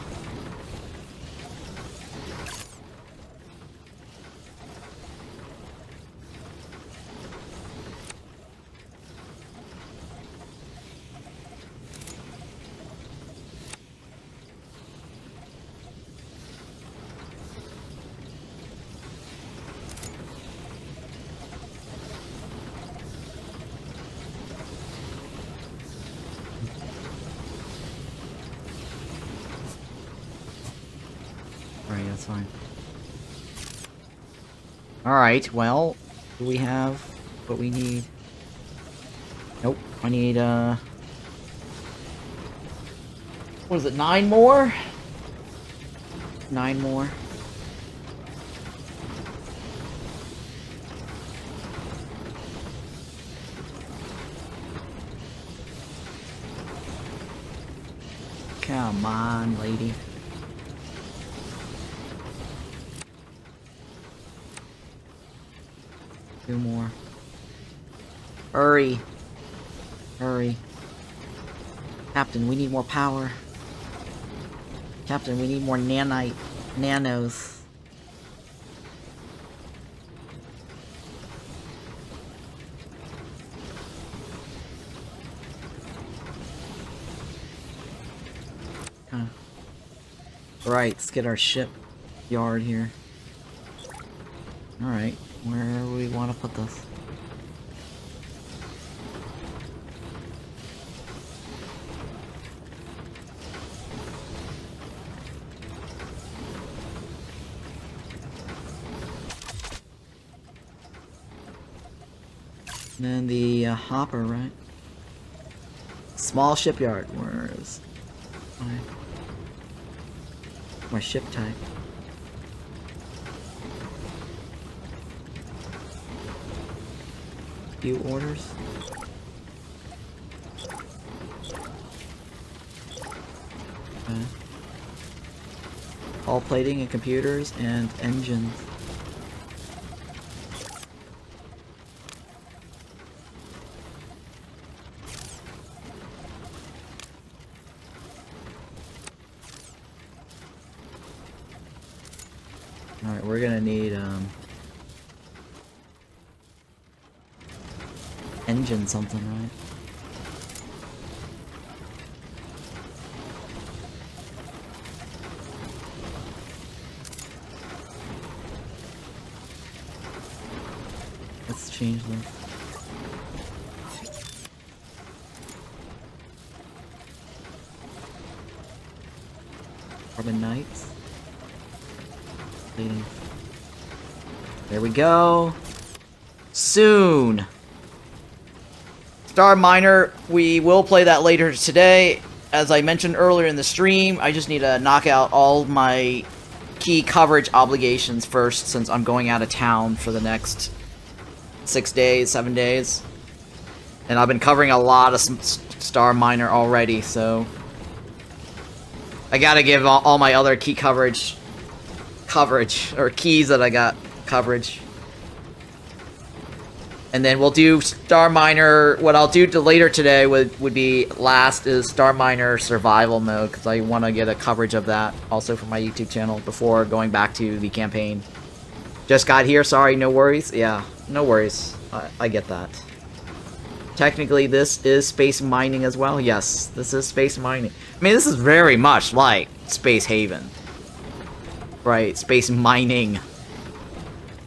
Alright, that's fine. Alright, well, do we have what we need? Nope, I need, what is it, 9 more? 9 more. Come on, lady. Two more. Hurry. Hurry. Captain, we need more power. Captain, we need more nanos. Huh. Right, let's get our ship yard here. Alright, where do we want to put this? And then the hopper, right? Small shipyard. Where is my ship type? Few orders. Okay. All plating and computers and engines. Alright, we're gonna need, engine something, right? Let's change this. Carbon Knights. There we go. Soon. Starminer, we will play that later today. As I mentioned earlier in the stream, I just need to knock out all my key coverage obligations first, since I'm going out of town for the next 6 days, 7 days. And I've been covering a lot of Starminer already, so I gotta give all my other key coverage, or keys that I got coverage. And then we'll do Starminer. What I'll do later today would be last is Starminer survival mode, because I want to get a coverage of that also for my YouTube channel before going back to the campaign. Just got here, sorry, no worries. Yeah, no worries. I get that. Technically, this is space mining as well. Yes, this is space mining. I mean, this is very much like Space Haven. Right, space mining.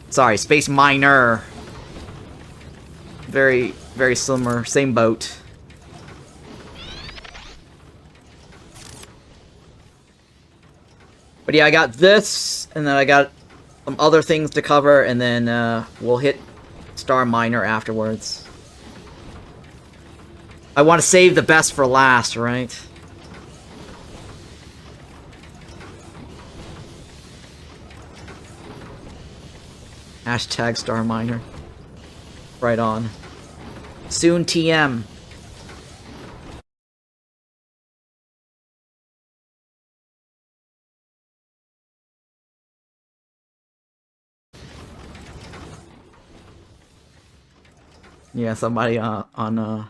Sorry, space miner. Very, very similar, same boat. But yeah, I got this, and then I got some other things to cover, and then we'll hit Starminer afterwards. I want to save the best for last, right? Hashtag Starminer. Right on. Soon TM. Yeah, somebody on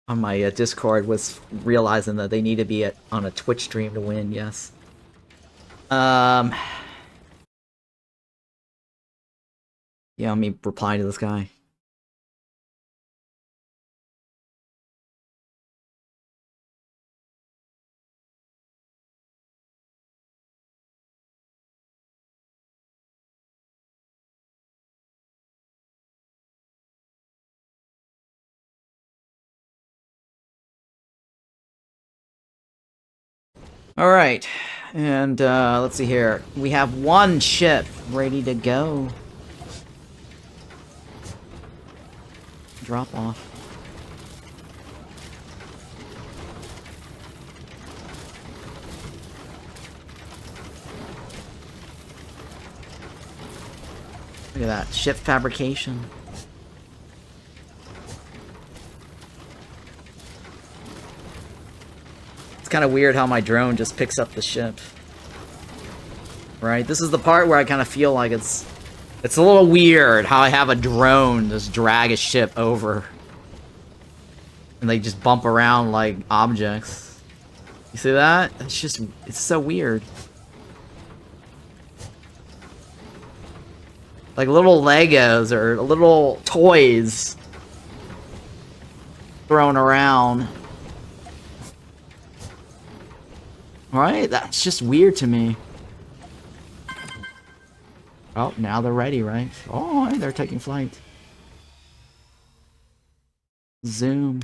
my Discord was realizing that they need to be on a Twitch stream to win. Yes. Yeah, let me reply to this guy. Alright, and let's see here. We have one ship ready to go. Drop off. Look at that, ship fabrication. It's kind of weird how my drone just picks up the ship. Right? This is the part where I kind of feel like it's a little weird how I have a drone just drag a ship over. And they just bump around like objects. You see that? It's so weird. Like little Legos or little toys thrown around. Right? That's just weird to me. Oh, now they're ready, right? Oh, they're taking flight. Zoom.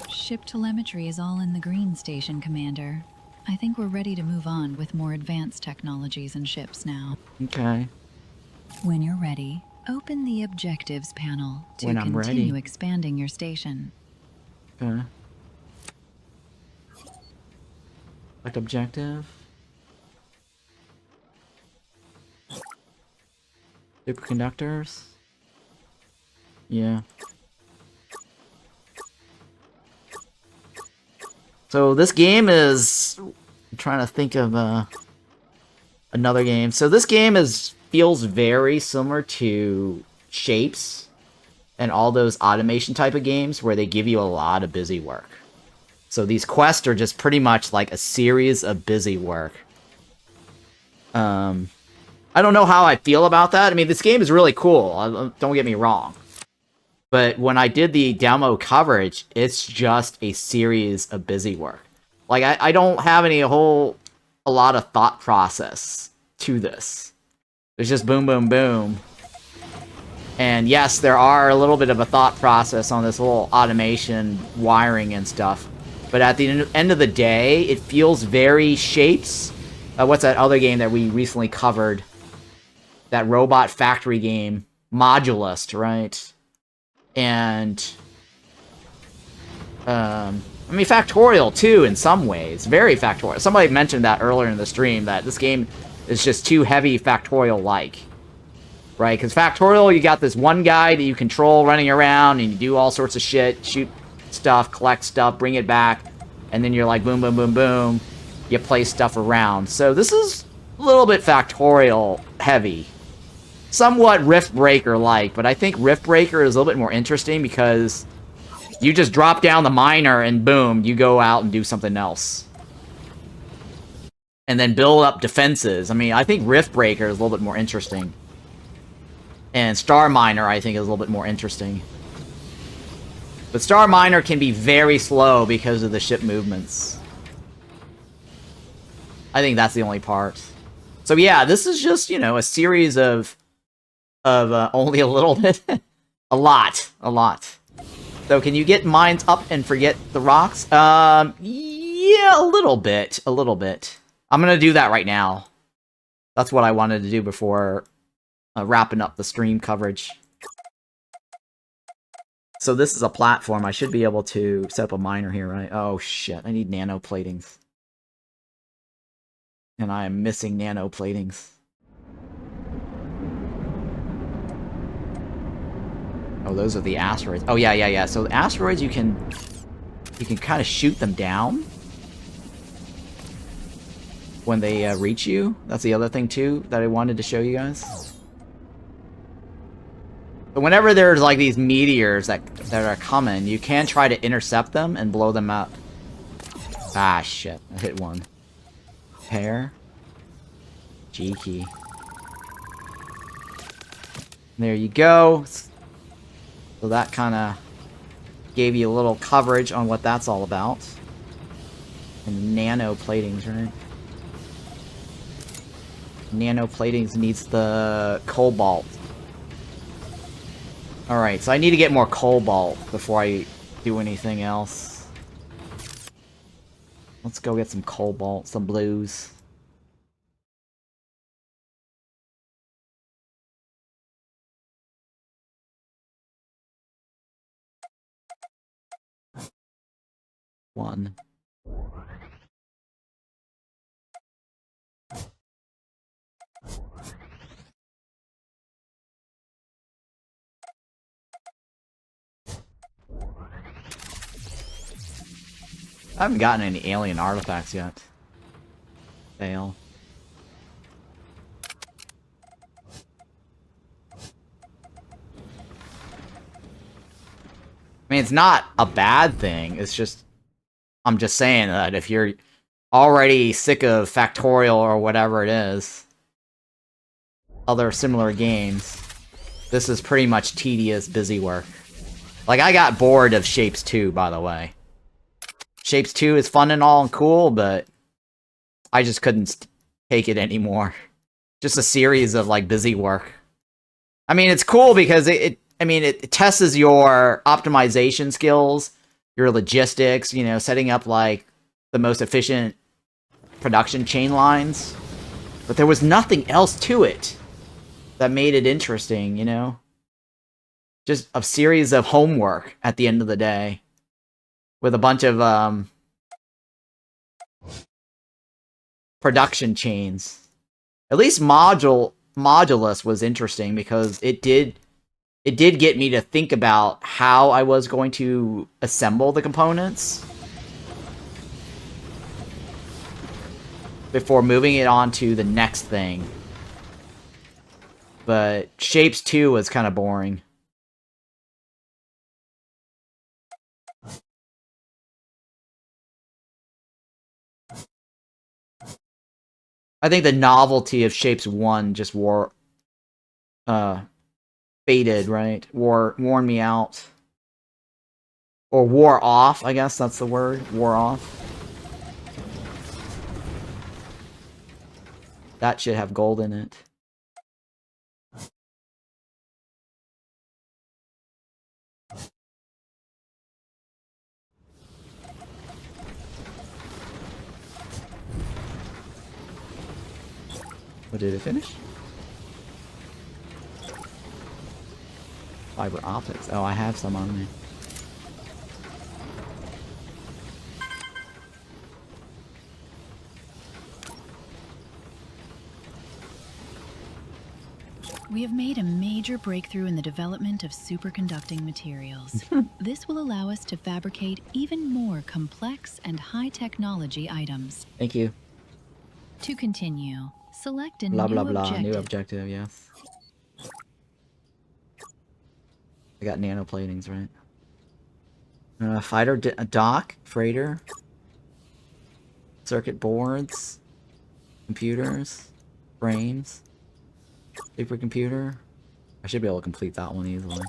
Ship telemetry is all in the green station, Commander. I think we're ready to move on with more advanced technologies and ships now. Okay. When you're ready, open the objectives panel to When I'm continue ready. expanding your station. Okay. Select objective. Superconductors. Yeah. So this game is... I'm trying to think of another game. So this game feels very similar to Shapes and all those automation type of games where they give you a lot of busy work. So these quests are just pretty much like a series of busy work. I don't know how I feel about that. I mean, this game is really cool. Don't get me wrong. But when I did the demo coverage, it's just a series of busy work. Like, I don't have a lot of thought process to this. It's just boom, boom, boom. And yes, there are a little bit of a thought process on this little automation, wiring and stuff. But at the end of the day, it feels very Shapes. What's that other game that we recently covered? That robot factory game. Modulist, right? And... I mean, Factorio, too, in some ways. Very Factorio. Somebody mentioned that earlier in the stream, that this game is just too heavy Factorio-like. Right? Because Factorio, you got this one guy that you control running around, and you do all sorts of shit, shoot stuff, collect stuff, bring it back, and then you're like, boom, boom, boom, boom, you place stuff around. So this is a little bit Factorio heavy. Somewhat Riftbreaker-like, but I think Riftbreaker is a little bit more interesting because you just drop down the miner and boom, you go out and do something else. and then build up defenses. I mean, I think Riftbreaker is a little bit more interesting. And Starminer, I think, is a little bit more interesting. But Starminer can be very slow because of the ship movements. I think that's the only part. So yeah, this is just, you know, a series of only a little bit. a lot. So can you get mines up and forget the rocks? Yeah, a little bit. I'm gonna do that right now. That's what I wanted to do before wrapping up the stream coverage. So this is a platform. I should be able to set up a miner here, right? Oh shit, I need nano platings. And I am missing nano platings. Oh, those are the asteroids. Oh yeah. So the asteroids, you can kind of shoot them down when they reach you. That's the other thing too that I wanted to show you guys. But whenever there's like these meteors that are coming, you can try to intercept them and blow them up. Ah shit, I hit one. Pair. G key. There you go. So that kind of gave you a little coverage on what that's all about. And nano platings, right? Nano platings needs the cobalt. Alright, so I need to get more cobalt before I do anything else. Let's go get some cobalt, some blues. One. I haven't gotten any alien artifacts yet. Fail. I mean, it's not a bad thing. It's just, I'm just saying that if you're already sick of Factorio or whatever it is, other similar games, this is pretty much tedious, busy work. Like, I got bored of Shapez 2, by the way. Shapez 2 is fun and all and cool, but I just couldn't take it anymore. Just a series of, like, busy work. I mean, it's cool because it tests your optimization skills, your logistics, you know, setting up, like, the most efficient production chain lines. But there was nothing else to it that made it interesting, you know? Just a series of homework at the end of the day. With a bunch of, production chains. At least Modulus was interesting because it did get me to think about how I was going to assemble the components before moving it on to the next thing. But Shapez 2 was kind of boring. I think the novelty of Shapez 1 just faded, right? Worn me out. Or wore off, I guess that's the word. Wore off. That should have gold in it. What, did it finish? Fiber optics. Oh, I have some on me. We have made a major breakthrough in the development of superconducting materials. This will allow us to fabricate even more complex and high-technology items. Thank you. To continue, select a Blah, new blah, blah. objective. New objective, yes. I got nano platings, right? Fighter dock, freighter, circuit boards. Computers. Frames. Supercomputer. I should be able to complete that one easily.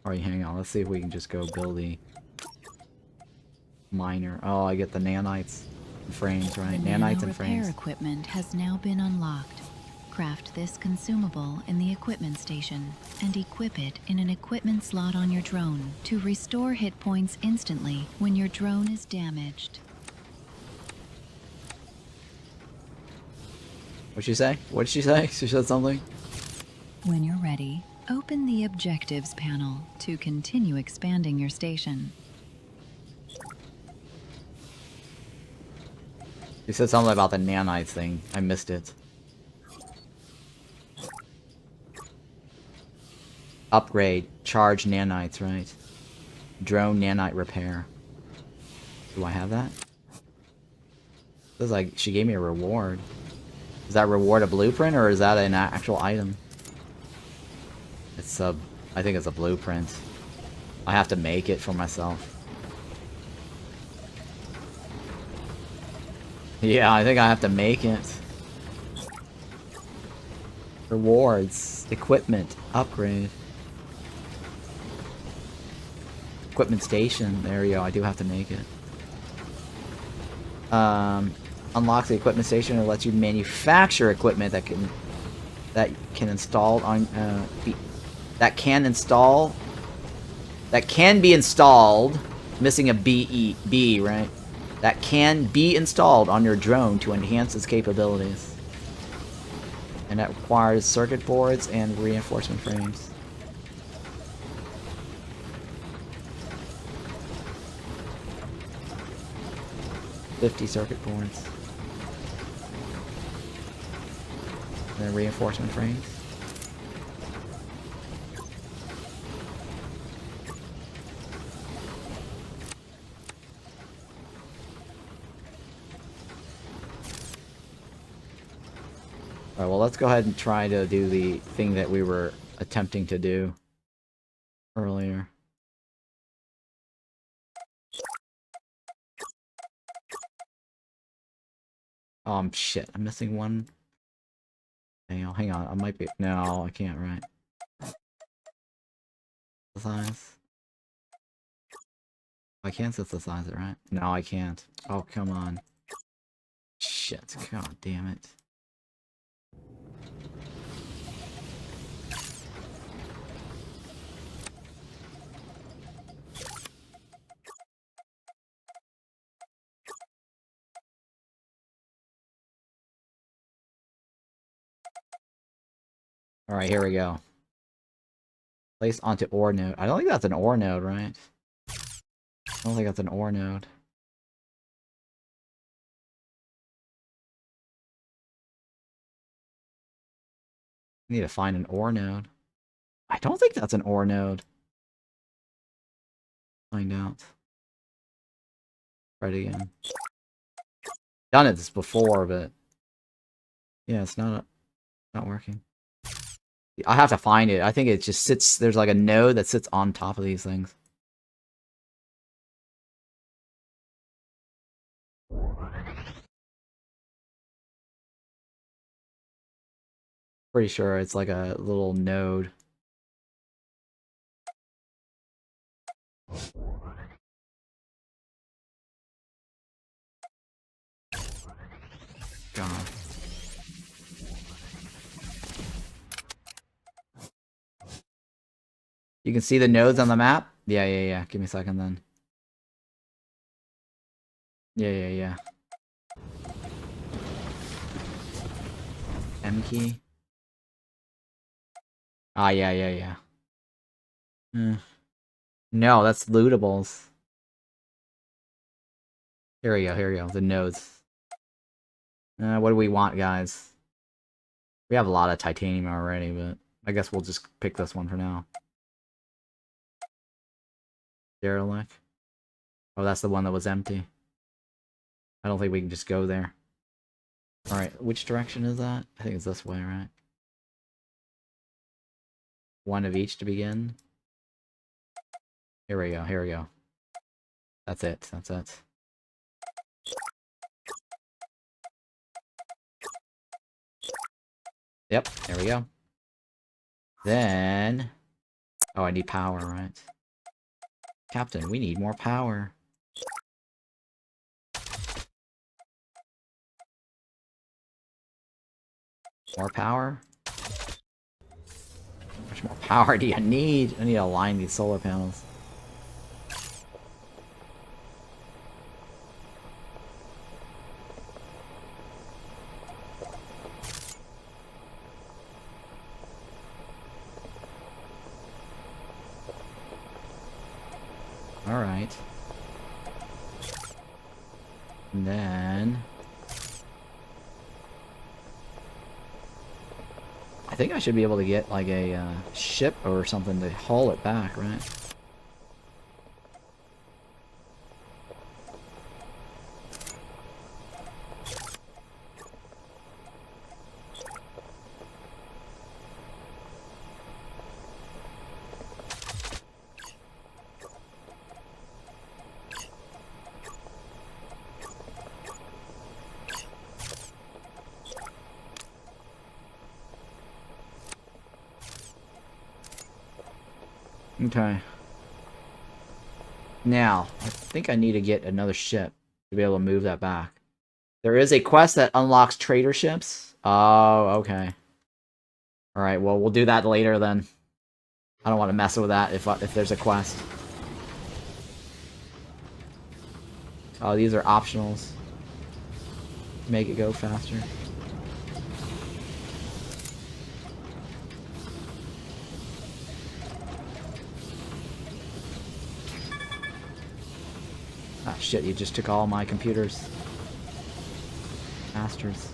Alright, hang on. Let's see if we can just go build the miner. Oh, I get the nanites and frames, right? The Nanites nano and frames. repair equipment has now been unlocked. Craft this consumable in the equipment station and equip it in an equipment slot on your drone to restore hit points instantly when your drone is damaged. What'd she say? What'd she say? She said something? When you're ready, open the objectives panel to continue expanding your station. She said something about the nanites thing. I missed it. Upgrade. Charge nanites, right? Drone nanite repair. Do I have that? Feels like she gave me a reward. Is that reward a blueprint or is that an actual item? It's a... I think it's a blueprint. I have to make it for myself. Yeah, I think I have to make it. Rewards. Equipment. Upgrade. Equipment station. There we go. I do have to make it. Unlocks the equipment station and lets you manufacture equipment that can install on that can be installed. Missing a B, right? That can be installed on your drone to enhance its capabilities. And that requires circuit boards and reinforcement frames. $50 circuit boards. And then reinforcement frames. Alright, well let's go ahead and try to do the thing that we were attempting to do earlier. Shit, I'm missing one. Hang on, I might be... No, I can't, right. Synthesize. I can't synthesize it, right? No, I can't. Oh, come on. Shit, god damn it. Alright, here we go. Place onto ore node. I don't think that's an ore node, right? I don't think that's an ore node. I need to find an ore node. I don't think that's an ore node. Find out. Try it again. Done it this before, but yeah, it's not working. I have to find it. I think it just sits. There's like a node that sits on top of these things. Pretty sure it's like a little node. God. You can see the nodes on the map? Yeah. Give me a second then. Yeah. M key. Ah, yeah. No, that's lootables. Here we go. The nodes. What do we want, guys? We have a lot of titanium already, but I guess we'll just pick this one for now. Derelict. Oh, that's the one that was empty. I don't think we can just go there. Alright, which direction is that? I think it's this way, right? One of each to begin. Here we go, here we go. That's it, that's it. Yep, there we go. Then... Oh, I need power, right? Captain, we need more power. More power? How much more power do you need? I need to align these solar panels. Alright. And then... I think I should be able to get, like, a ship or something to haul it back, right? Okay. Now, I think I need to get another ship to be able to move that back. There is a quest that unlocks trader ships. Oh, okay. Alright, well, we'll do that later then. I don't want to mess with that if there's a quest. Oh, these are optionals. Make it go faster. Ah, shit, you just took all my computers. Bastards.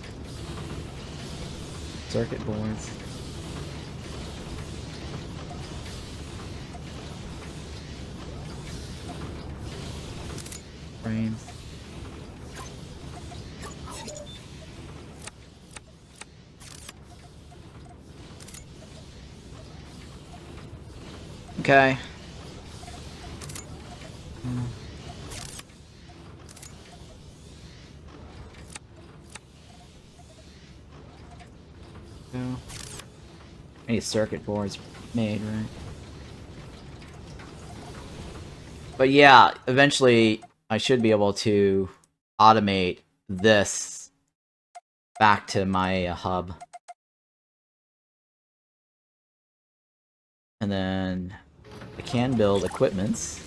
Circuit boards. Frames. Okay. No. Any circuit boards made, right? But yeah, eventually I should be able to automate this back to my hub. And then I can build equipments.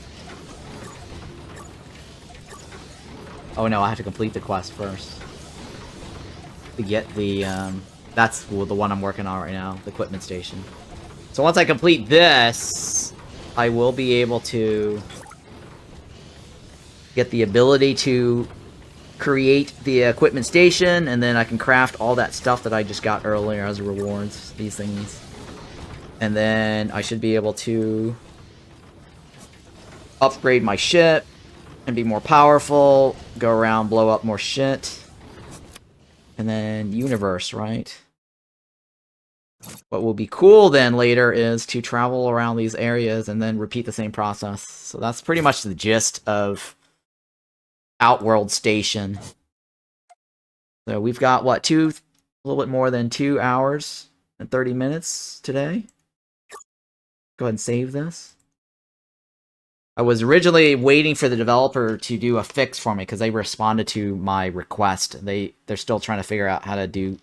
Oh no, I have to complete the quest first. To get the, that's the one I'm working on right now, the equipment station. So once I complete this, I will be able to get the ability to create the equipment station, and then I can craft all that stuff that I just got earlier as rewards, these things. And then I should be able to upgrade my ship and be more powerful, go around, blow up more shit. And then universe, right? What will be cool then later is to travel around these areas and then repeat the same process. So that's pretty much the gist of Outworld Station. So we've got, what, a little bit more than 2 hours and 30 minutes today. Go ahead and save this. I was originally waiting for the developer to do a fix for me because they responded to my request. They're still trying to figure out how to do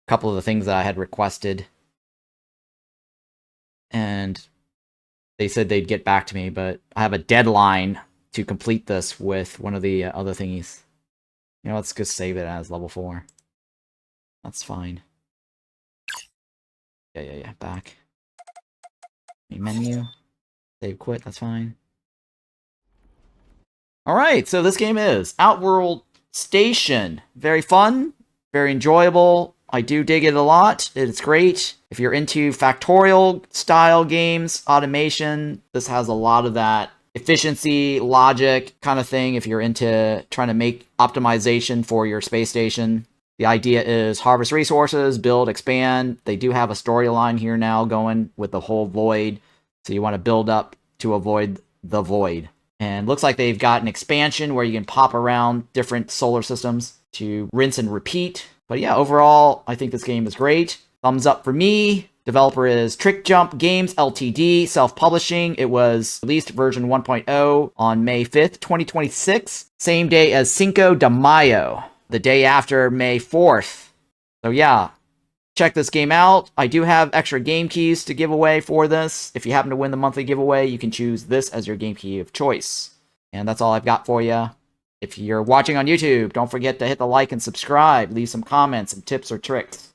a couple of the things that I had requested. And they said they'd get back to me, but I have a deadline to complete this with one of the other thingies. You know, let's just save it as level 4. That's fine. Yeah, back. Menu. Save quit, that's fine. Alright, so this game is Outworld Station. Very fun, very enjoyable. I do dig it a lot. It's great. If you're into Factorio style games, automation, this has a lot of that efficiency, logic kind of thing if you're into trying to make optimization for your space station. The idea is harvest resources, build, expand. They do have a storyline here now going with the whole void. So you want to build up to avoid the Void. And looks like they've got an expansion where you can pop around different solar systems to rinse and repeat. But yeah, overall, I think this game is great. Thumbs up for me. Developer is Trick Jump Games Ltd, self-publishing. It was released version 1.0 on May 5th, 2026. Same day as Cinco de Mayo, the day after May 4th. So yeah, check this game out. I do have extra game keys to give away for this. If you happen to win the monthly giveaway, you can choose this as your game key of choice. And that's all I've got for you. If you're watching on YouTube, don't forget to hit the like and subscribe. Leave some comments and tips or tricks.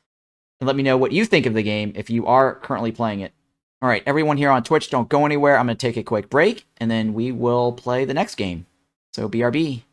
And let me know what you think of the game if you are currently playing it. All right, everyone here on Twitch, don't go anywhere. I'm going to take a quick break, and then we will play the next game. So BRB.